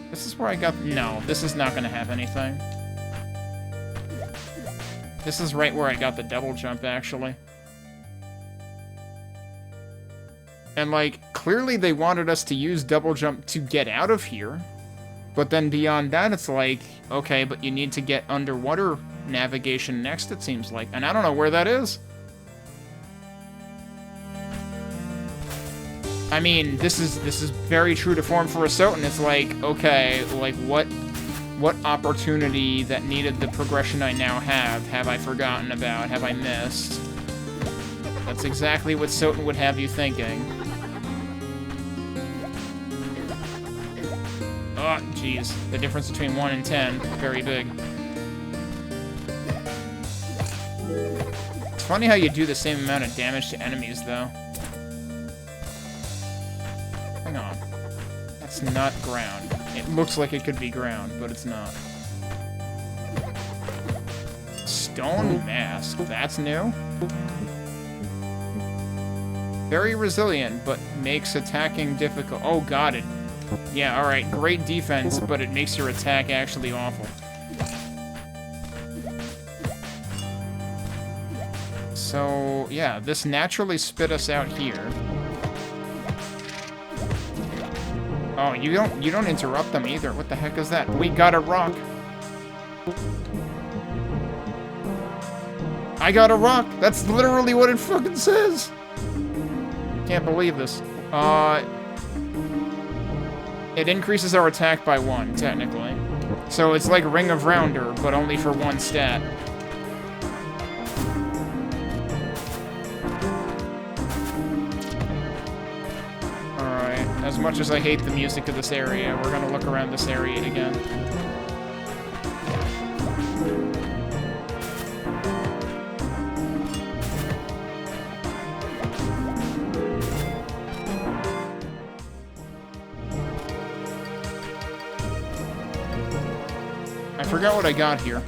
This is where I got... No, this is not gonna have anything. This is right where I got the double jump, actually. And, like, clearly they wanted us to use double jump to get out of here. But then beyond that, it's like, okay, but you need to get underwater navigation next, it seems like. And I don't know where that is. I mean, this is very true to form for a Soten. It's like, okay, like what opportunity that needed the progression I now have I forgotten about? Have I missed? That's exactly what Soten would have you thinking. Oh, jeez. The difference between 1 and 10, very big. It's funny how you do the same amount of damage to enemies, though. Hang on. That's not ground. It looks like it could be ground, but it's not. Stone mask. That's new. Very resilient, but makes attacking difficult. Oh, got it. Yeah, alright. Great defense, but it makes your attack actually awful. So, yeah, this naturally spit us out here. Oh, you don't interrupt them either. What the heck is that? We got a rock. I got a rock. That's literally what it fucking says. Can't believe this. It increases our attack by 1, technically. So it's like Ring of Rounder, but only for 1 stat. Alright, as much as I hate the music of this area, we're gonna look around this area again. I forgot what I got here.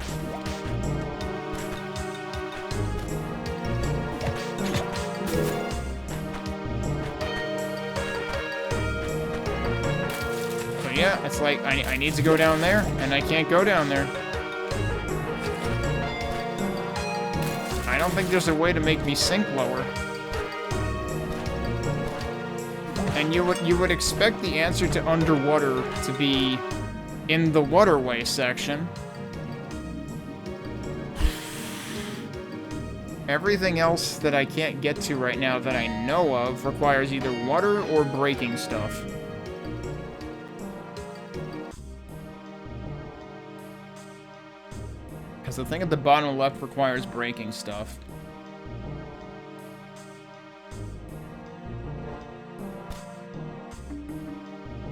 But yeah, it's like, I need to go down there, and I can't go down there. I don't think there's a way to make me sink lower. And you would expect the answer to underwater to be in the waterway section. Everything else that I can't get to right now that I know of requires either water or breaking stuff. Because the thing at the bottom left requires breaking stuff.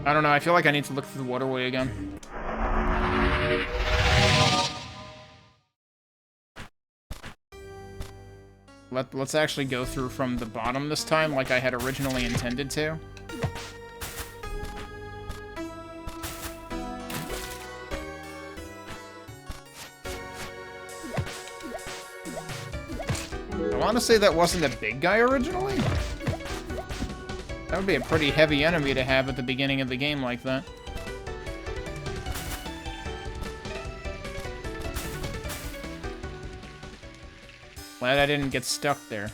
I don't know, I feel like I need to look through the waterway again. Let's actually go through from the bottom this time, like I had originally intended to. I want to say that wasn't a big guy originally. That would be a pretty heavy enemy to have at the beginning of the game like that. Glad I didn't get stuck there.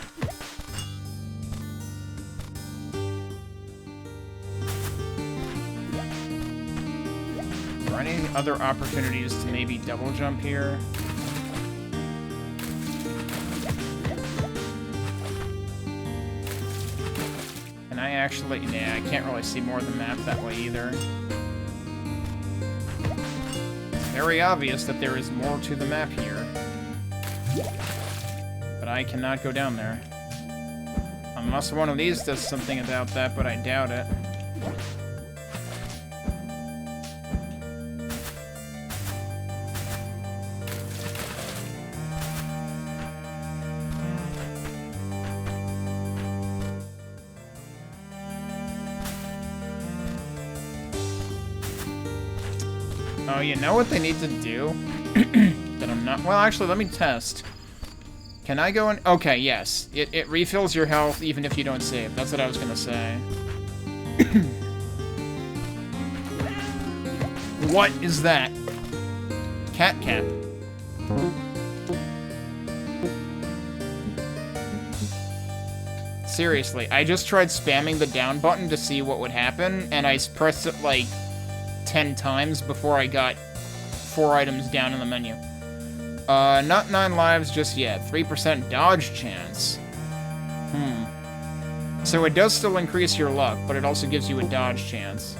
Are there any other opportunities to maybe double jump here? Can I actually... Nah, I can't really see more of the map that way either. It's very obvious that there is more to the map here. But I cannot go down there. Unless one of these does something about that, but I doubt it. Oh, you know what they need to do? That I'm not... Well, actually, let me test. Can I go in? Okay, yes. It refills your health even if you don't save. That's what I was gonna say. What is that? Cat cap. Seriously, I just tried spamming the down button to see what would happen, and I pressed it like 10 times before I got 4 items down in the menu. Not 9 lives just yet. 3% dodge chance. So it does still increase your luck, but it also gives you a dodge chance.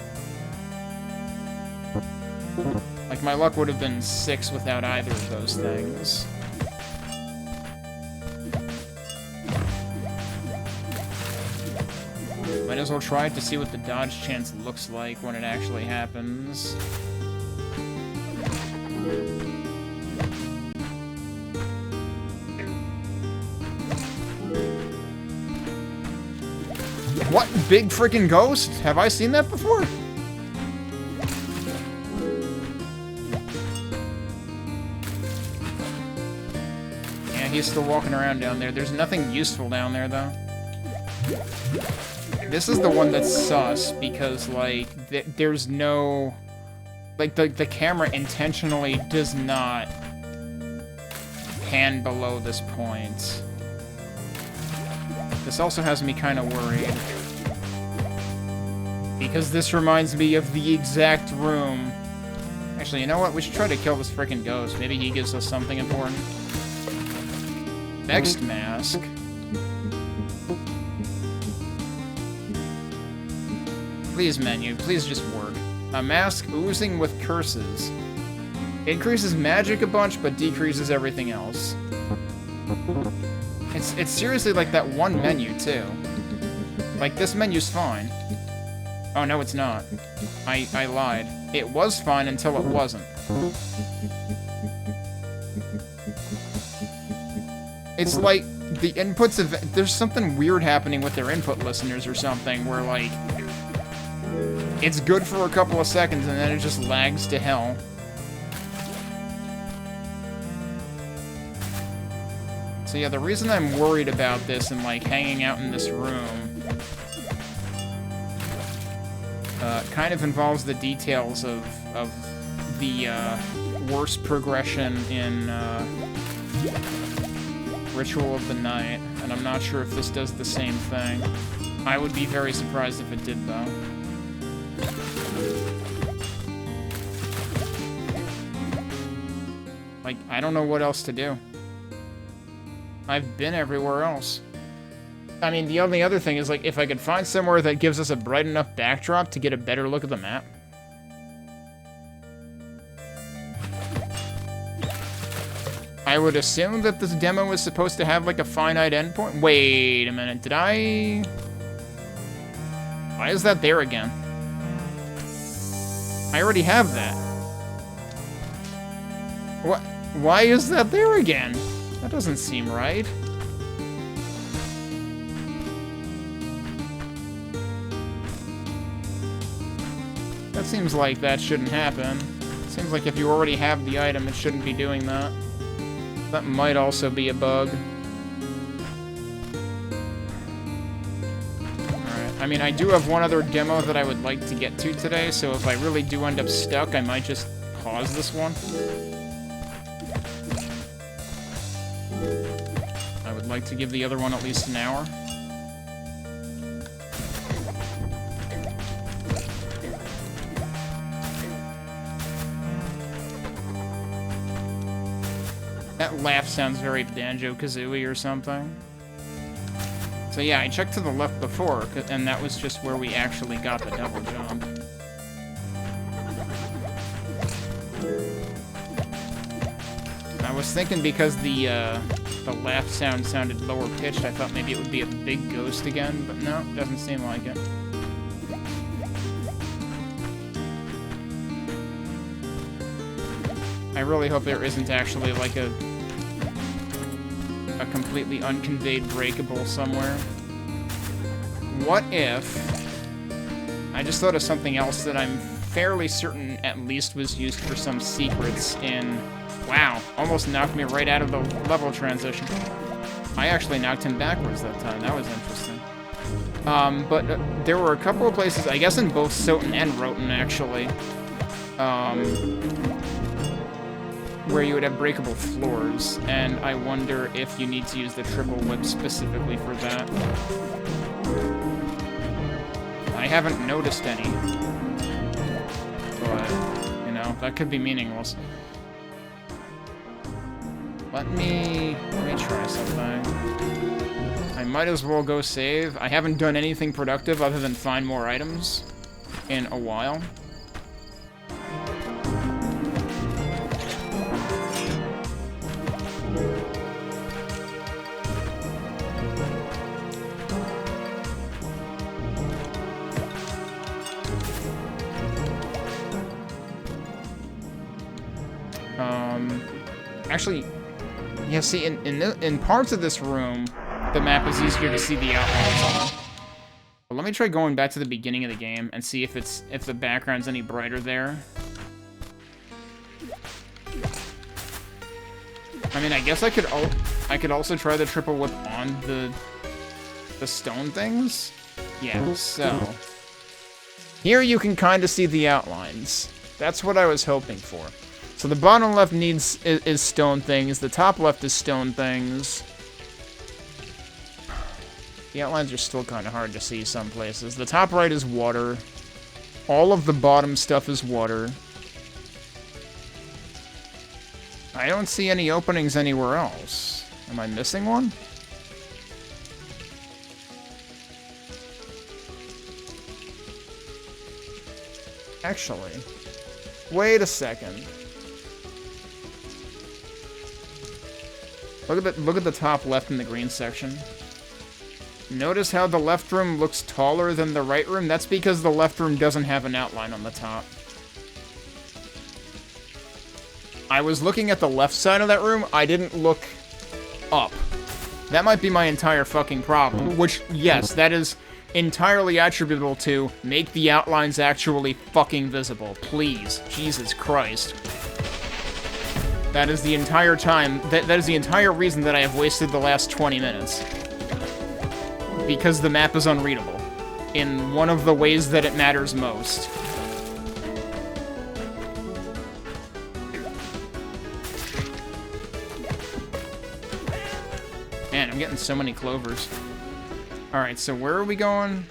Like, my luck would have been 6 without either of those things. Might as well try it to see what the dodge chance looks like when it actually happens. What? Big freaking ghost? Have I seen that before? Yeah, he's still walking around down there. There's nothing useful down there, though. This is the one that's sus, because, like, there's no... Like, the camera intentionally does not pan below this point. This also has me kind of worried. Because this reminds me of the exact room. Actually, you know what? We should try to kill this freaking ghost. Maybe he gives us something important. Next mask. Please, menu. Please just work. A mask oozing with curses. Increases magic a bunch, but decreases everything else. It's seriously like that one menu, too. Like, this menu's fine. Oh, no, it's not. I lied. It was fine until it wasn't. It's like, the inputs of... There's something weird happening with their input listeners or something, where, like... It's good for a couple of seconds, and then it just lags to hell. So yeah, the reason I'm worried about this and, like, hanging out in this room... kind of involves the details of the, worst progression in, Ritual of the Night, and I'm not sure if this does the same thing. I would be very surprised if it did, though. Like, I don't know what else to do. I've been everywhere else. I mean, the only other thing is, like, if I could find somewhere that gives us a bright enough backdrop to get a better look at the map. I would assume that this demo is supposed to have, like, a finite endpoint. Wait a minute, did I... Why is that there again? I already have that. What? Why is that there again? That doesn't seem right. That seems like that shouldn't happen. Seems like if you already have the item, it shouldn't be doing that. That might also be a bug. Alright, I mean, I do have one other demo that I would like to get to today, so if I really do end up stuck, I might just pause this one. I would like to give the other one at least an hour. That laugh sounds very Banjo-Kazooie or something. So yeah, I checked to the left before, and that was just where we actually got the double jump. I was thinking because the laugh sound sounded lower pitched, I thought maybe it would be a big ghost again, but no, doesn't seem like it. I really hope there isn't actually, like, a completely unconveyed breakable somewhere. What if... I just thought of something else that I'm fairly certain at least was used for some secrets in... Wow, almost knocked me right out of the level transition. I actually knocked him backwards that time. That was interesting. But there were a couple of places, I guess in both Soten and Roten, actually. where you would have breakable floors, and I wonder if you need to use the triple whip specifically for that. I haven't noticed any, but, you know, that could be meaningless. Let me try something. I might as well go save. I haven't done anything productive other than find more items in a while. Actually, yeah, see, in parts of this room, the map is easier to see the outlines on. But let me try going back to the beginning of the game and see if the background's any brighter there. I mean, I guess I could also try the triple whip on the stone things. Yeah, so here you can kind of see the outlines. That's what I was hoping for. So the bottom left is stone things. The top left is stone things. The outlines are still kind of hard to see some places. The top right is water. All of the bottom stuff is water. I don't see any openings anywhere else. Am I missing one? Actually, wait a second. Look at the top left in the green section. Notice how the left room looks taller than the right room? That's because the left room doesn't have an outline on the top. I was looking at the left side of that room, I didn't look up. That might be my entire fucking problem. Which, yes, that is entirely attributable to make the outlines actually fucking visible. Please. Jesus Christ. That is the entire time, that is the entire reason that I have wasted the last 20 minutes. Because the map is unreadable. In one of the ways that it matters most. Man, I'm getting so many clovers. Alright, so where are we going?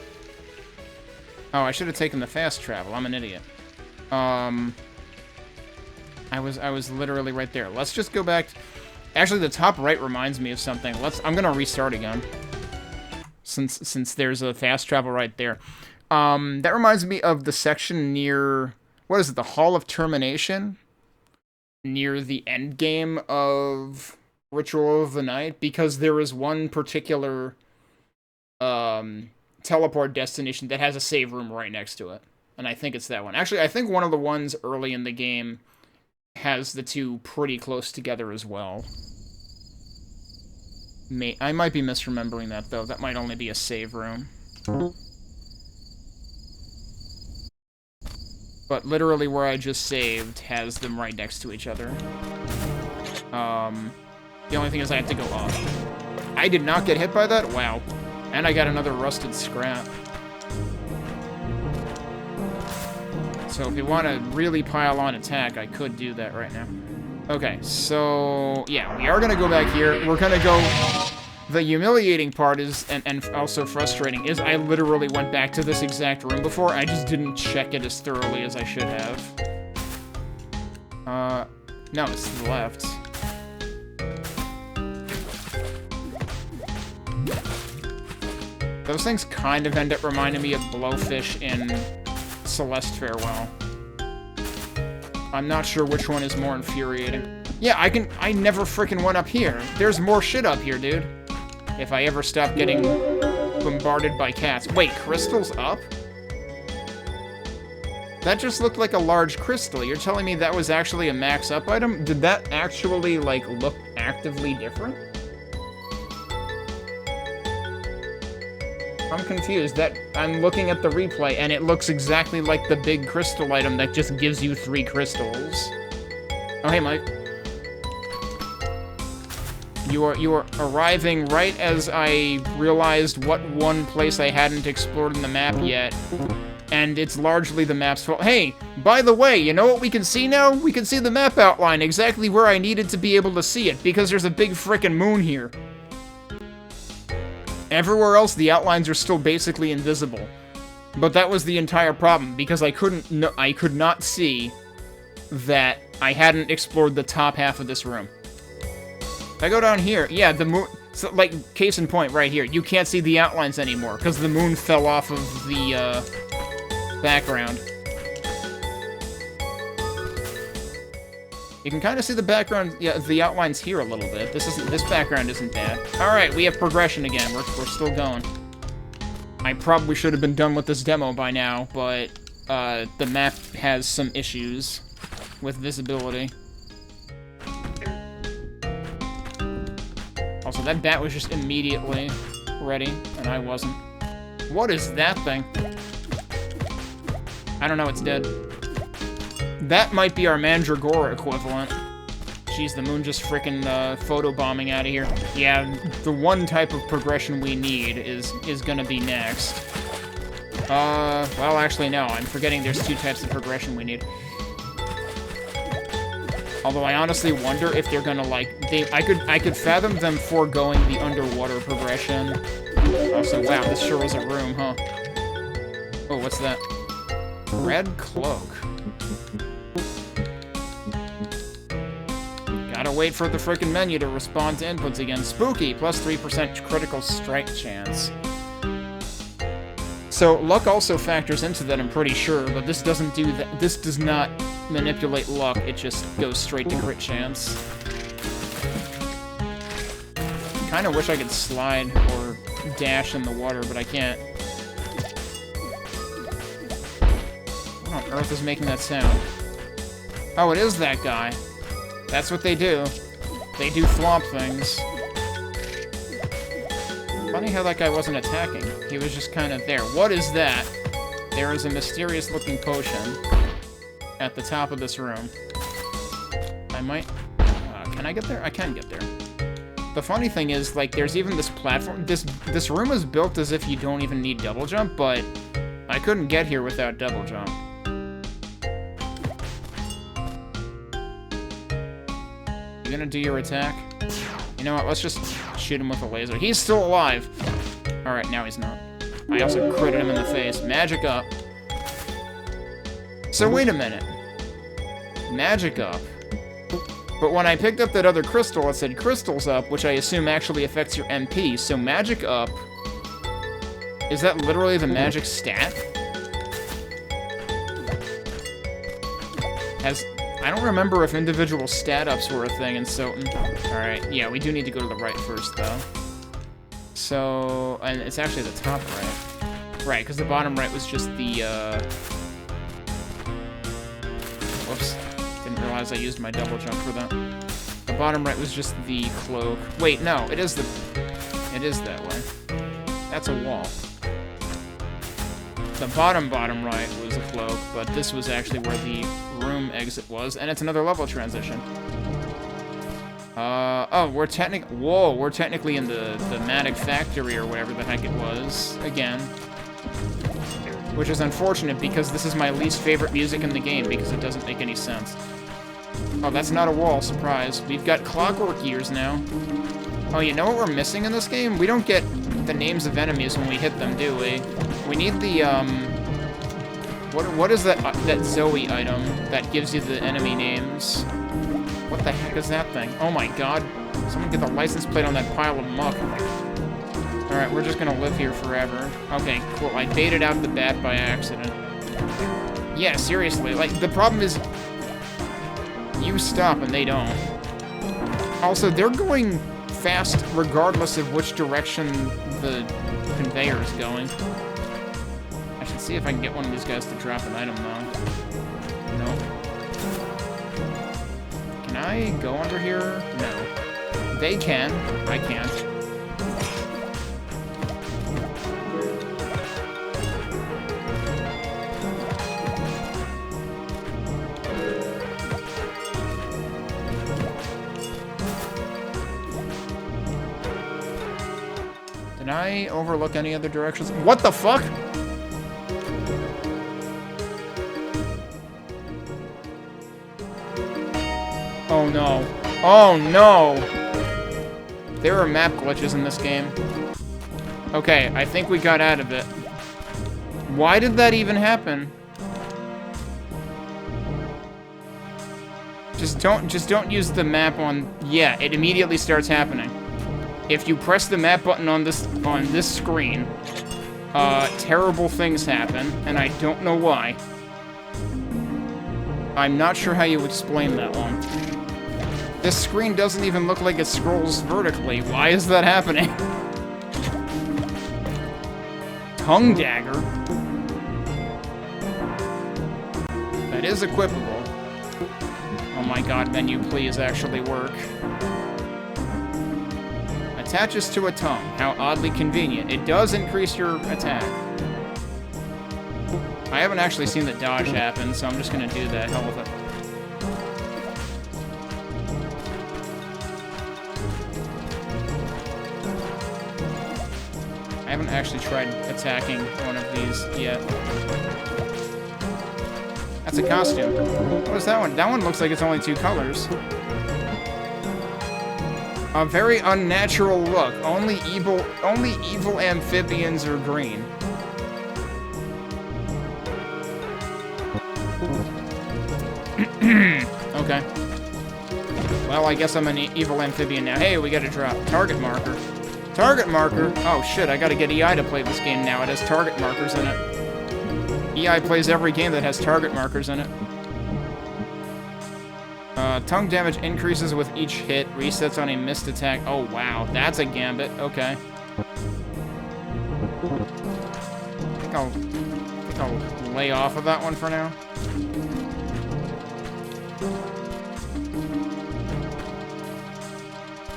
Oh, I should have taken the fast travel. I'm an idiot. I was literally right there. Let's just go back. Actually, the top right reminds me of something. I'm gonna restart again. Since there's a fast travel right there. That reminds me of the section near, what is it, the Hall of Termination? Near the end game of Ritual of the Night, because there is one particular teleport destination that has a save room right next to it. And I think it's that one. Actually, I think one of the ones early in the game has the two pretty close together as well. I might be misremembering that, though. That might only be a save room. But literally where I just saved has them right next to each other. The only thing is I have to go up. I did not get hit by that? Wow. And I got another rusted scrap. So if you want to really pile on attack, I could do that right now. Okay, so yeah, we are going to go back here. We're going to go... The humiliating part is, and also frustrating, is I literally went back to this exact room before. I just didn't check it as thoroughly as I should have. No, it's to the left. Those things kind of end up reminding me of Blowfish in Celeste Farewell. I'm not sure which one is more infuriating. Yeah, I never freaking went up here. There's more shit up here, dude. If I ever stop getting bombarded by cats. Wait, crystals up? That just looked like a large crystal. You're telling me that was actually a max up item? Did that actually, like, look actively different? I'm confused. I'm looking at the replay, and it looks exactly like the big crystal item that just gives you 3 crystals. Oh, hey, Mike. You are arriving right as I realized what one place I hadn't explored in the map yet, and it's largely the map's fault. Hey, by the way, you know what we can see now? We can see the map outline exactly where I needed to be able to see it, because there's a big frickin' moon here. Everywhere else, the outlines are still basically invisible. But that was the entire problem, because I could not see that I hadn't explored the top half of this room. If I go down here, yeah, the moon... So, like, case in point, right here. You can't see the outlines anymore, because the moon fell off of the, background. You can kind of see the background, yeah, the outlines here a little bit. This background isn't bad. Alright, we have progression again. We're still going. I probably should have been done with this demo by now, but, the map has some issues with visibility. Also, that bat was just immediately ready, and I wasn't. What is that thing? I don't know, it's dead. That might be our Mandragora equivalent. Jeez, the moon just frickin' photobombing out of here. Yeah, the one type of progression we need is gonna be next. Well, actually, no. I'm forgetting there's 2 types of progression we need. Although I honestly wonder if they're gonna, like, I could fathom them foregoing the underwater progression. Also, wow, this sure is a room, huh? Oh, what's that? Red cloak. Gotta wait for the frickin' menu to respond to inputs again. Spooky, plus 3% critical strike chance. So, luck also factors into that, I'm pretty sure, but this doesn't do that. This does not manipulate luck, it just goes straight to crit chance. Kinda wish I could slide or dash in the water, but I can't. What on earth is making that sound? Oh, it is that guy. That's what they do. They do flop things. Funny how that guy wasn't attacking. He was just kind of there. What is that? There is a mysterious-looking potion at the top of this room. I might... can I get there? I can get there. The funny thing is, like, there's even this platform... This room is built as if you don't even need double jump, but I couldn't get here without double jump. You gonna do your attack? You know what, let's just shoot him with a laser. He's still alive! Alright, now he's not. I also critted him in the face. Magic up. So wait a minute. Magic up. But when I picked up that other crystal, it said crystals up, which I assume actually affects your MP, so magic up... Is that literally the magic stat? I don't remember if individual stat ups were a thing in Soten. Alright, yeah, we do need to go to the right first, though. So... and it's actually the top right. Right, because the bottom right was just the, Whoops. Didn't realize I used my double jump for that. The bottom right was just the cloak. Wait, no, it is that way. That's a wall. The bottom right was a cloak, but this was actually where the room exit was, and it's another level transition. Oh, we're technically in the Matic Factory or whatever the heck it was, again. Which is unfortunate, because this is my least favorite music in the game, because it doesn't make any sense. Oh, that's not a wall, surprise. We've got clockwork gears now. Oh, you know what we're missing in this game? We don't get the names of enemies when we hit them, do we? We need the, What is that Zoe item that gives you the enemy names? What the heck is that thing? Oh my god. Someone get the license plate on that pile of muck. Alright, we're just gonna live here forever. Okay, cool. I baited out the bat by accident. Yeah, seriously. Like, the problem is... you stop and they don't. Also, they're going fast regardless of which direction the conveyor is going. I should see if I can get one of these guys to drop an item, though. No. Can I go under here? No. They can. I can't. Did I overlook any other directions? What the fuck? Oh no. Oh no! There are map glitches in this game. Okay, I think we got out of it. Why did that even happen? Just don't use the map on... Yeah, it immediately starts happening. If you press the map button on this screen, terrible things happen, and I don't know why. I'm not sure how you explain that one. This screen doesn't even look like it scrolls vertically. Why is that happening? Tongue dagger? That is equipable. Oh my god, menu please actually work. Attaches to a tongue. How oddly convenient. It does increase your attack. I haven't actually seen the dodge happen, so I'm just gonna do that. Hell with it. I haven't actually tried attacking one of these yet. That's a costume. What is that one? That one looks like it's only 2 colors. A very unnatural look. Only evil amphibians are green. Okay. Well, I guess I'm an evil amphibian now. Hey, we got a drop. Target marker. Target marker? Oh shit, I gotta get EI to play this game now. It has target markers in it. EI plays every game that has target markers in it. Tongue damage increases with each hit, resets on a missed attack. Oh wow, that's a gambit. Okay. I think I'll lay off of that one for now.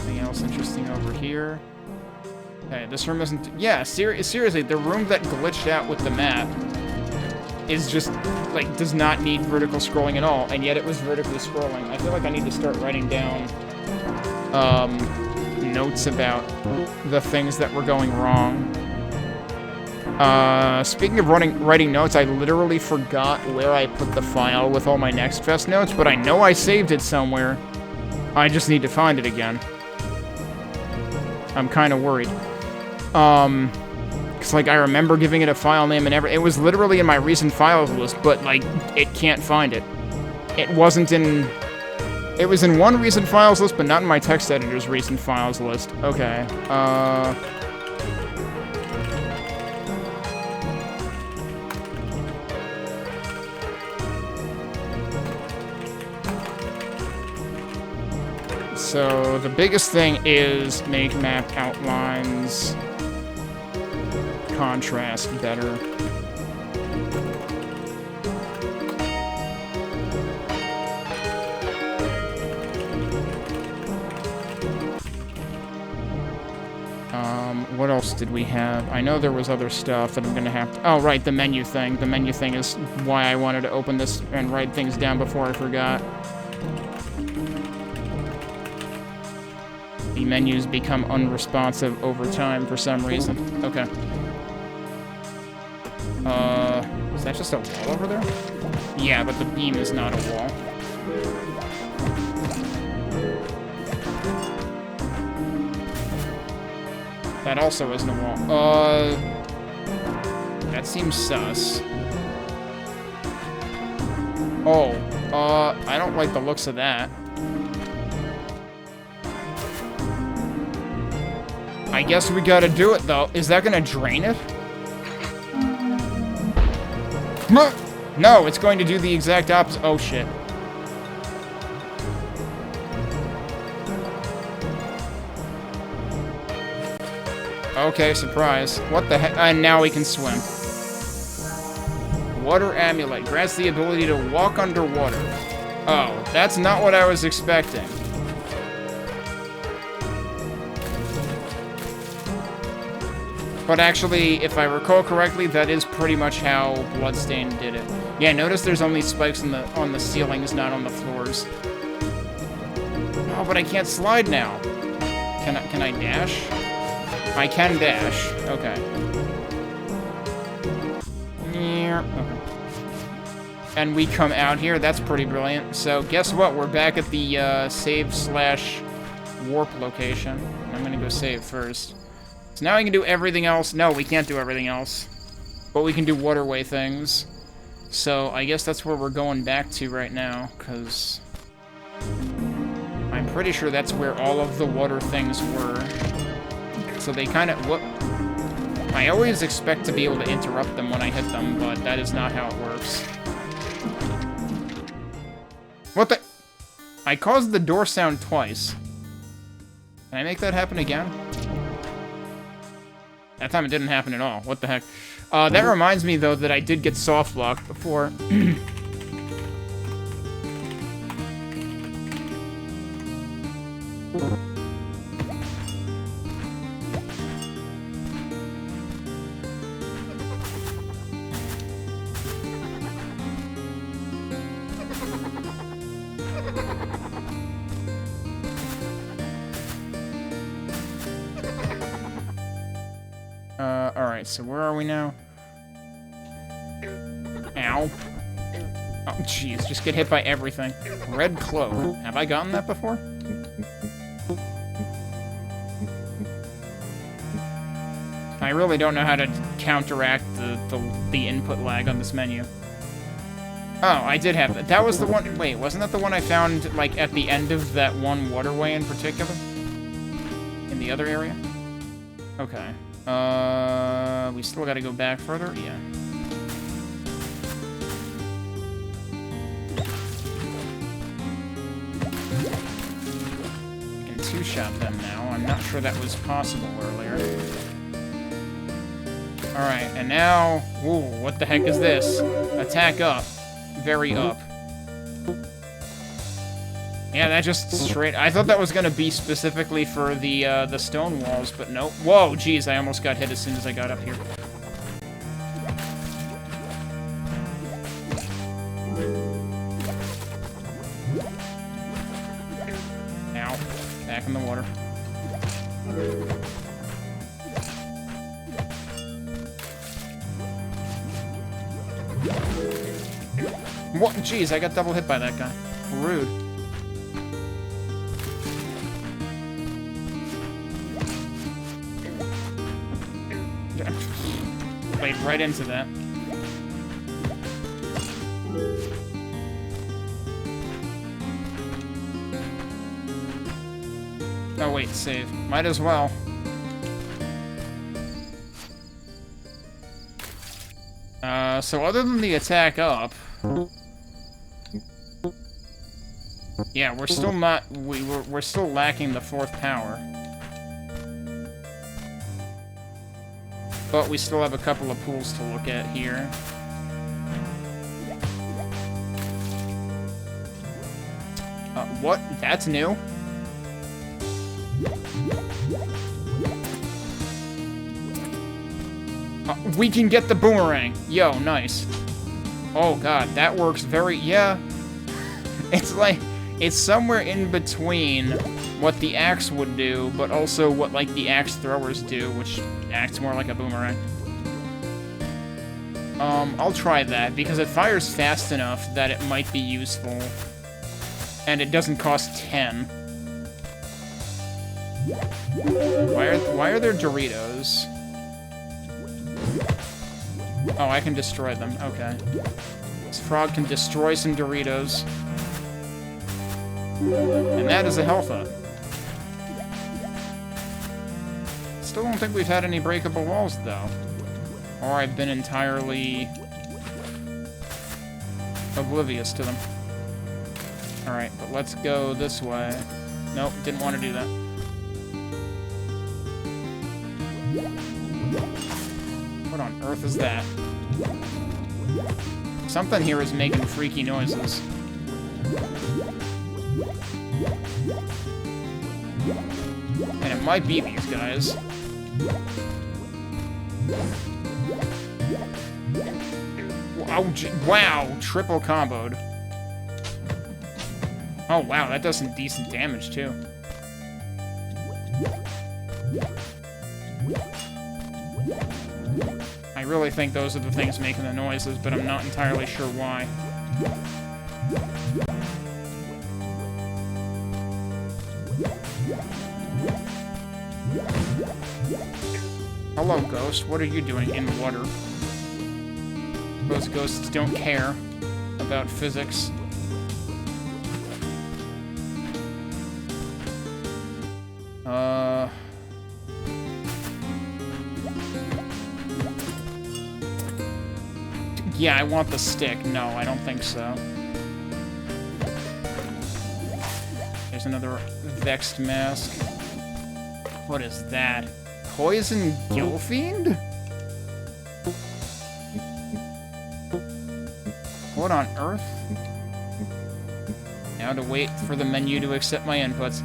Anything else interesting over here? Okay, this room isn't... Yeah, seriously, the room that glitched out with the map is just, like, does not need vertical scrolling at all, and yet it was vertically scrolling. I feel like I need to start writing down, notes about the things that were going wrong. Speaking of writing notes, I literally forgot where I put the file with all my Next Fest notes, but I know I saved it somewhere. I just need to find it again. I'm kind of worried. Cause like I remember giving it a file name and it was literally in my recent files list, but like it can't find it. It was in one recent files list, but not in my text editor's recent files list. Okay. So the biggest thing is make map outlines contrast better. What else did we have? I know there was other stuff that I'm gonna have to... Oh, right, the menu thing. The menu thing is why I wanted to open this and write things down before I forgot. The menus become unresponsive over time for some reason. Okay. Is that just a wall over there? Yeah, but the beam is not a wall. That also isn't a wall. That seems sus. Oh, I don't like the looks of that. I guess we gotta do it, though. Is that gonna drain it? No, it's going to do the exact opposite. Oh, shit. Okay, surprise. What the heck? And now we can swim. Water amulet. Grants the ability to walk underwater. Oh, that's not what I was expecting. But actually, if I recall correctly, that is pretty much how Bloodstained did it. Yeah, notice there's only spikes on the ceilings, not on the floors. Oh, but I can't slide now. Can I dash? I can dash. Okay. Yeah. Okay. and we come out here. That's pretty brilliant. So guess what? We're back at the save/warp location. I'm gonna go save first. So now we can do everything else. No, we can't do everything else. But we can do waterway things. So I guess that's where we're going back to right now, because I'm pretty sure that's where all of the water things were. So they kind of... I always expect to be able to interrupt them when I hit them, but that is not how it works. What the... I caused the door sound twice. Can I make that happen again? That time it didn't happen at all. What the heck? That reminds me, though, that I did get soft locked before. Alright, so where are we now? Ow. Oh, jeez, just get hit by everything. Red cloak. Have I gotten that before? I really don't know how to counteract the input lag on this menu. Oh, I did have that. That was the one... Wait, wasn't that the one I found, like, at the end of that one waterway in particular? In the other area? Okay. We still gotta go back further? Yeah. I can two-shot them now. I'm not sure that was possible earlier. Alright, and now... Ooh, what the heck is this? Attack up. Very up. Yeah, that just straight... I thought that was gonna be specifically for the stone walls, but nope. Whoa, jeez, I almost got hit as soon as I got up here. Ow. Back in the water. What? Jeez, I got double hit by that guy. Rude. Played right into that. Oh wait, save. Might as well. So other than the attack up... Yeah, we're still not... We're still lacking the fourth power. But we still have a couple of pools to look at here. What? That's new? We can get the boomerang. Yo, nice. Oh god, that works very... Yeah. It's like... It's somewhere in between what the axe would do, but also what, like, the axe throwers do, which acts more like a boomerang. I'll try that, because it fires fast enough that it might be useful. And it doesn't cost 10. Why are there Doritos? Oh, I can destroy them. Okay. This frog can destroy some Doritos. And that is a health up. Still don't think we've had any breakable walls, though. Or I've been entirely oblivious to them. Alright, but let's go this way. Nope, didn't want to do that. What on earth is that? Something here is making freaky noises. And it might be these guys. Oh, wow, triple comboed. Oh, wow, that does some decent damage, too. I really think those are the things making the noises, but I'm not entirely sure why. Hello, ghost. What are you doing in the water? Those ghosts don't care about physics. Yeah, I want the stick. No, I don't think so. There's another Vexed Mask. What is that? Poison Gilfiend? What on earth? Now to wait for the menu to accept my inputs.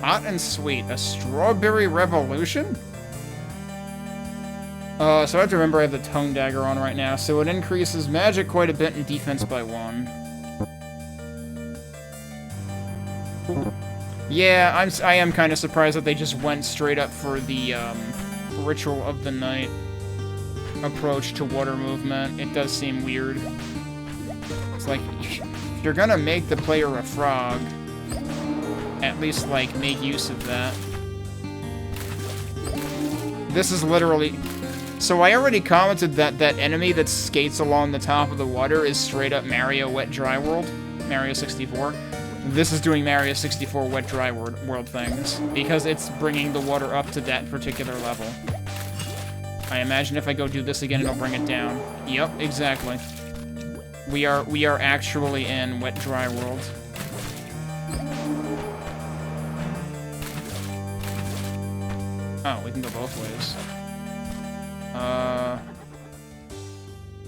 Hot and sweet. A strawberry revolution? So I have to remember I have the tongue dagger on right now, so it increases magic quite a bit and defense by 1. Yeah, I am kind of surprised that they just went straight up for the Ritual of the Night approach to water movement. It does seem weird. It's like, if you're gonna make the player a frog, at least, like, make use of that. This is literally... So I already commented that that enemy that skates along the top of the water is straight up Mario Wet Dry World. Mario 64. This is doing Mario 64 Wet Dry World things, because it's bringing the water up to that particular level. I imagine if I go do this again, it'll bring it down. Yep, exactly. We are actually in Wet Dry World. Oh, we can go both ways.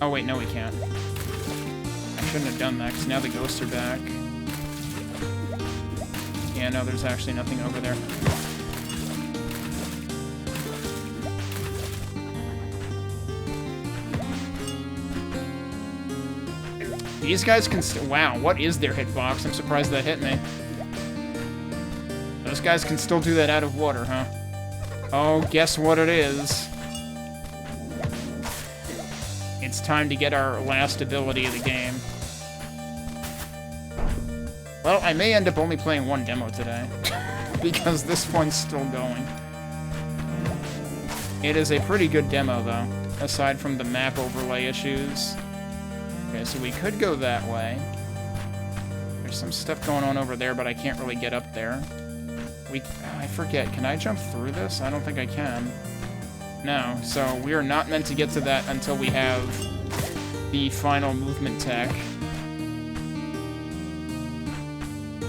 Oh wait, no we can't. I shouldn't have done that, because now the ghosts are back. Yeah, no, there's actually nothing over there. These guys can wow, what is their hitbox? I'm surprised that hit me. Those guys can still do that out of water, huh? Oh, guess what it is? It's time to get our last ability of the game. Well, I may end up only playing one demo today, because this one's still going. It is a pretty good demo, though, aside from the map overlay issues. Okay, so we could go that way. There's some stuff going on over there, but I can't really get up there. I forget, can I jump through this? I don't think I can. No, so we are not meant to get to that until we have the final movement tech.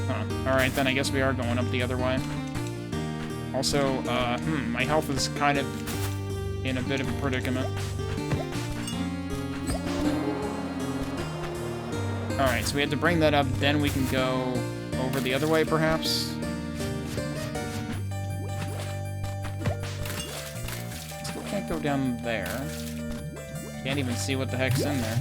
Huh. Alright, then I guess we are going up the other way. Also, my health is kind of in a bit of a predicament. Alright, so we have to bring that up, then we can go over the other way, perhaps? Still can't go down there. Can't even see what the heck's in there.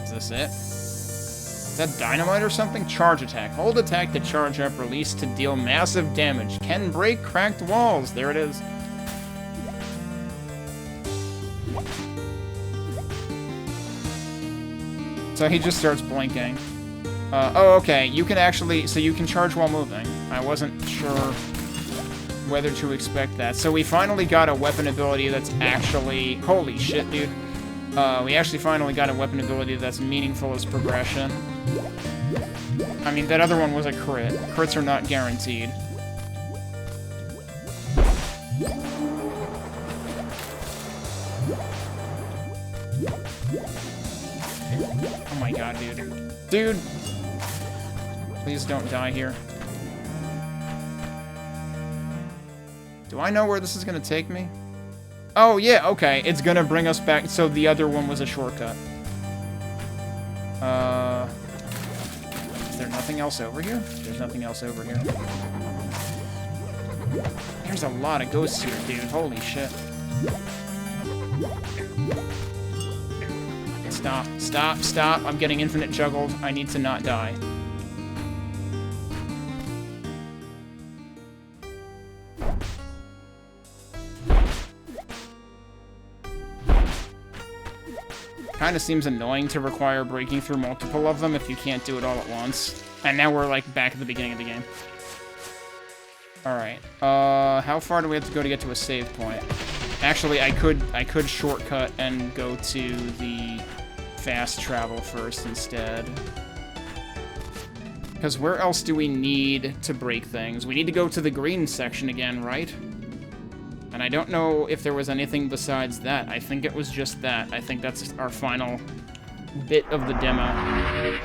Is this it? Is that dynamite or something? Charge attack. Hold attack to charge up, release to deal massive damage. Can break cracked walls. There it is. So he just starts blinking. Oh, okay. You can actually... So you can charge while moving. I wasn't sure whether to expect that. So we finally got a weapon ability that's actually... Holy shit, dude. We actually finally got a weapon ability that's meaningful as progression. I mean, that other one was a crit. Crits are not guaranteed. Oh my god, dude. Dude! Please don't die here. Do I know where this is gonna take me? Oh, yeah, okay. It's gonna bring us back. So the other one was a shortcut. Is there nothing else over here? There's nothing else over here. There's a lot of ghosts here, dude. Holy shit. Stop, stop, stop. I'm getting infinite juggled. I need to not die. Kind of seems annoying to require breaking through multiple of them if you can't do it all at once. And now we're, like, back at the beginning of the game. Alright. How far do we have to go to get to a save point? Actually, I could shortcut and go to the fast travel first instead. Because where else do we need to break things? We need to go to the green section again, right? And I don't know if there was anything besides that. I think it was just that. I think that's our final bit of the demo.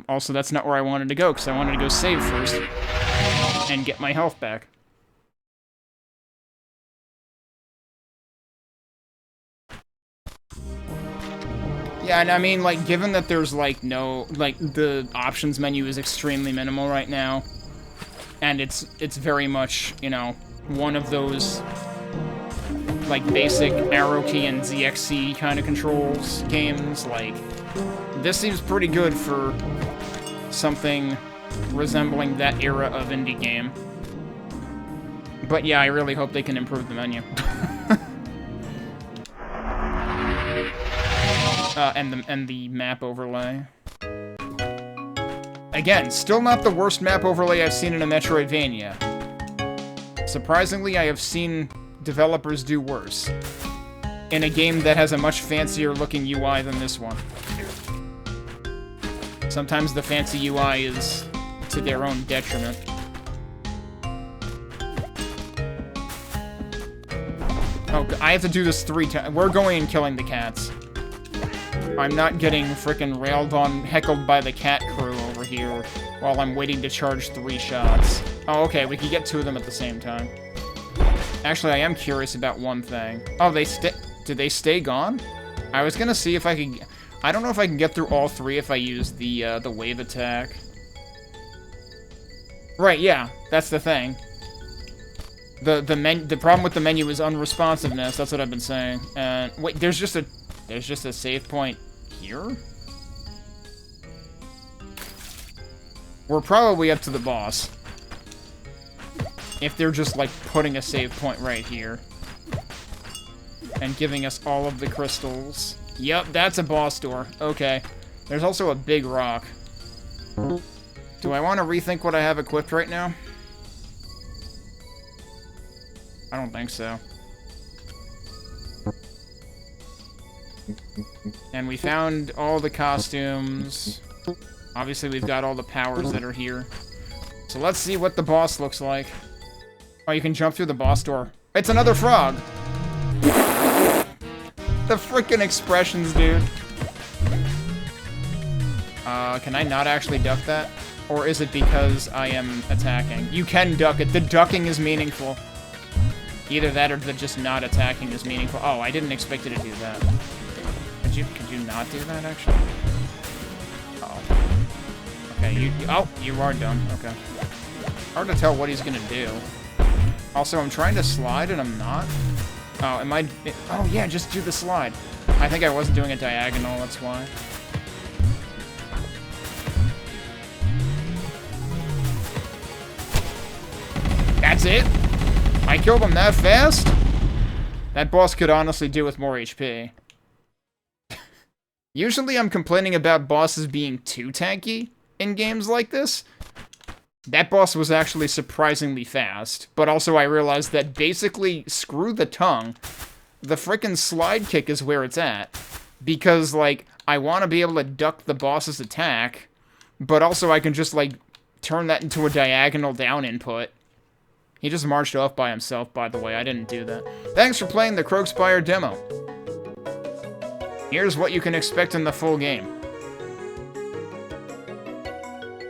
Also, that's not where I wanted to go, because I wanted to go save first and get my health back. Yeah, and I mean, like, given that there's, like, no, like, the options menu is extremely minimal right now, and it's very much, you know, one of those, like, basic arrow key and ZXC kind of controls games, like, this seems pretty good for something resembling that era of indie game. But yeah, I really hope they can improve the menu. And the map overlay. Again, still not the worst map overlay I've seen in a Metroidvania. Surprisingly, I have seen developers do worse in a game that has a much fancier looking UI than this one. Sometimes the fancy UI is to their own detriment. Oh, I have to do this 3 times. We're going and killing the cats. I'm not getting frickin' railed on, heckled by the cat crew over here while I'm waiting to charge 3 shots. Oh, okay, we can get 2 of them at the same time. Actually, I am curious about one thing. Oh, did they stay gone? I was gonna see if I could... I don't know if I can get through all 3 if I use the wave attack. Right, yeah, that's the thing. The problem with the menu is unresponsiveness, that's what I've been saying. And wait, there's just a save point here? We're probably up to the boss. If they're just, like, putting a save point right here. And giving us all of the crystals. Yep, that's a boss door. Okay. There's also a big rock. Do I want to rethink what I have equipped right now? I don't think so. And we found all the costumes. Obviously, we've got all the powers that are here. So let's see what the boss looks like. Oh, you can jump through the boss door. It's another frog! The frickin' expressions, dude. Can I not actually duck that? Or is it because I am attacking? You can duck it. The ducking is meaningful. Either that or the just not attacking is meaningful. Oh, I didn't expect you to do that. Could you not do that, actually? Oh. Okay, you are done. Okay. Hard to tell what he's gonna do. Also, I'm trying to slide and I'm not. Oh, oh yeah, just do the slide. I think I wasn't doing it diagonal, that's why. That's it? I killed him that fast? That boss could honestly do with more HP. Usually I'm complaining about bosses being too tanky in games like this. That boss was actually surprisingly fast, but also I realized that basically, screw the tongue, the frickin' slide kick is where it's at. Because, like, I want to be able to duck the boss's attack, but also I can just, like, turn that into a diagonal down input. He just marched off by himself, by the way. I didn't do that. Thanks for playing the Croakspire demo. Here's what you can expect in the full game.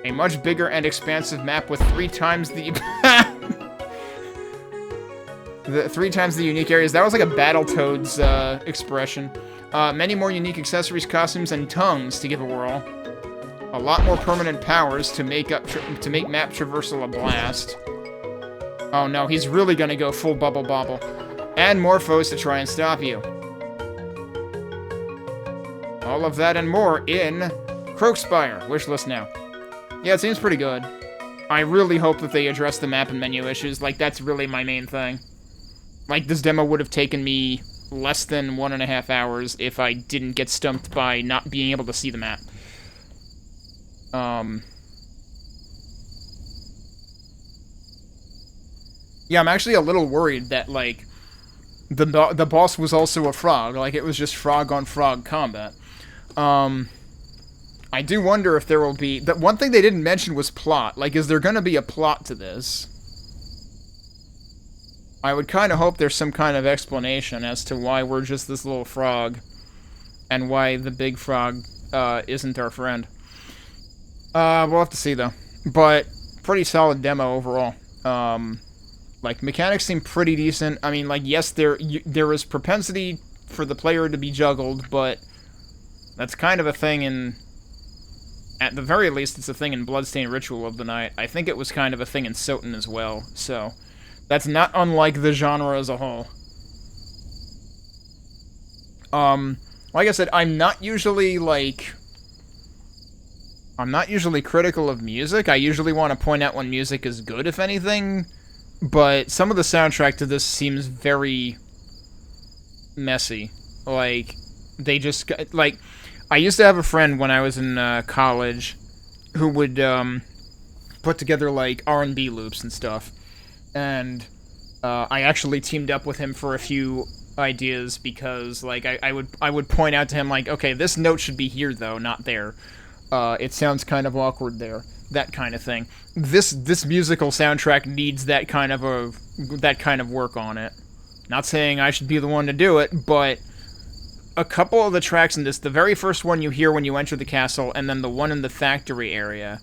A much bigger and expansive map with 3 times the... 3 times the unique areas. That was like a Battletoads expression. Many more unique accessories, costumes, and tongues to give a whirl. A lot more permanent powers to make map traversal a blast. Oh no, he's really gonna go full bubble bobble. And more foes to try and stop you. All of that and more in Croakspire. Wishlist now. Yeah, it seems pretty good. I really hope that they address the map and menu issues. Like, that's really my main thing. Like, this demo would have taken me less than 1.5 hours if I didn't get stumped by not being able to see the map. Yeah, I'm actually a little worried that, like, the boss was also a frog. Like, it was just frog-on-frog combat. I do wonder if there will be... The one thing they didn't mention was plot. Like, is there going to be a plot to this? I would kind of hope there's some kind of explanation as to why we're just this little frog, and why the big frog isn't our friend. We'll have to see, though. But, pretty solid demo overall. Like, mechanics seem pretty decent. I mean, like, yes, there is propensity for the player to be juggled, but that's kind of a thing in... At the very least, it's a thing in Bloodstained Ritual of the Night. I think it was kind of a thing in Soten as well, so... That's not unlike the genre as a whole. Like I said, I'm not usually critical of music. I usually want to point out when music is good, if anything. But some of the soundtrack to this seems very messy. Like, they just... Like, I used to have a friend when I was in college who would put together, like, R&B loops and stuff. And I actually teamed up with him for a few ideas because, like, I would point out to him, like, okay, this note should be here, though, not there. It sounds kind of awkward there. That kind of thing. This musical soundtrack needs that kind of work on it. Not saying I should be the one to do it, but a couple of the tracks in this, the very first one you hear when you enter the castle, and then the one in the factory area,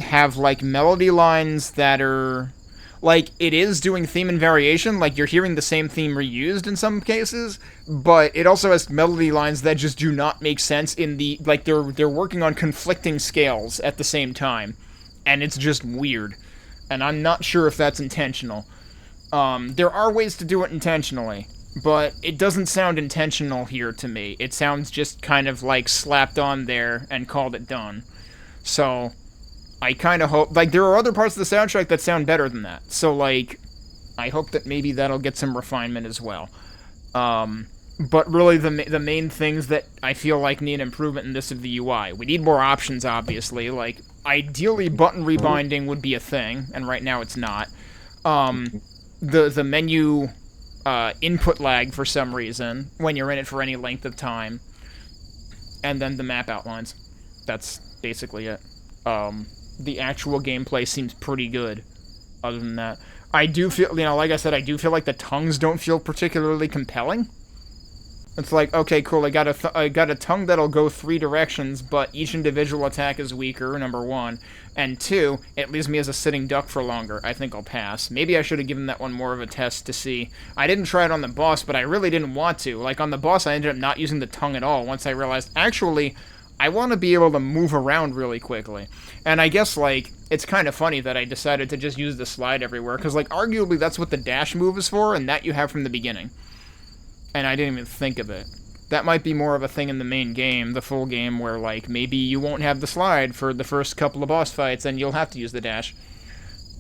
have, like, melody lines that are... Like, it is doing theme and variation, like, you're hearing the same theme reused in some cases, but it also has melody lines that just do not make sense in the... Like, they're working on conflicting scales at the same time, and it's just weird. And I'm not sure if that's intentional. There are ways to do it intentionally, but it doesn't sound intentional here to me. It sounds just kind of, like, slapped on there and called it done. So... I kind of hope... Like, there are other parts of the soundtrack that sound better than that. So, like, I hope that maybe that'll get some refinement as well. But really, the main things that I feel like need improvement in this is the UI. We need more options, obviously. Like, ideally, button rebinding would be a thing, and right now it's not. The menu input lag, for some reason, when you're in it for any length of time. And then the map outlines. That's basically it. The actual gameplay seems pretty good, other than that. I do feel, you know, like I said, I do feel like the tongues don't feel particularly compelling. It's like, okay, cool, I got a tongue that'll go 3 directions, but each individual attack is weaker, number 1. And 2, it leaves me as a sitting duck for longer. I think I'll pass. Maybe I should have given that one more of a test to see. I didn't try it on the boss, but I really didn't want to. Like, on the boss, I ended up not using the tongue at all, once I realized, actually... I want to be able to move around really quickly. And I guess, like, it's kind of funny that I decided to just use the slide everywhere, because, like, arguably that's what the dash move is for, and that you have from the beginning. And I didn't even think of it. That might be more of a thing in the main game, the full game, where, like, maybe you won't have the slide for the first couple of boss fights, and you'll have to use the dash.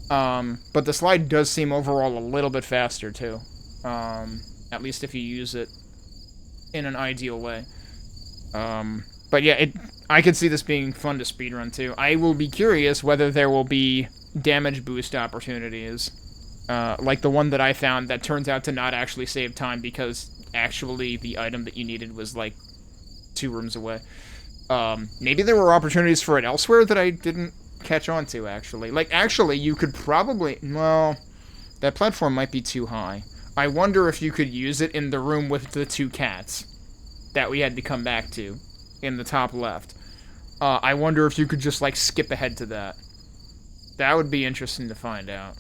But the slide does seem overall a little bit faster, too. At least if you use it in an ideal way. But yeah, I could see this being fun to speedrun, too. I will be curious whether there will be damage boost opportunities. Like the one that I found that turns out to not actually save time because actually the item that you needed was, like, 2 rooms away. Maybe there were opportunities for it elsewhere that I didn't catch on to, actually. Like, actually, you could probably... Well, that platform might be too high. I wonder if you could use it in the room with the 2 cats that we had to come back to. In the top left. I wonder if you could just, like, skip ahead to that. That would be interesting to find out.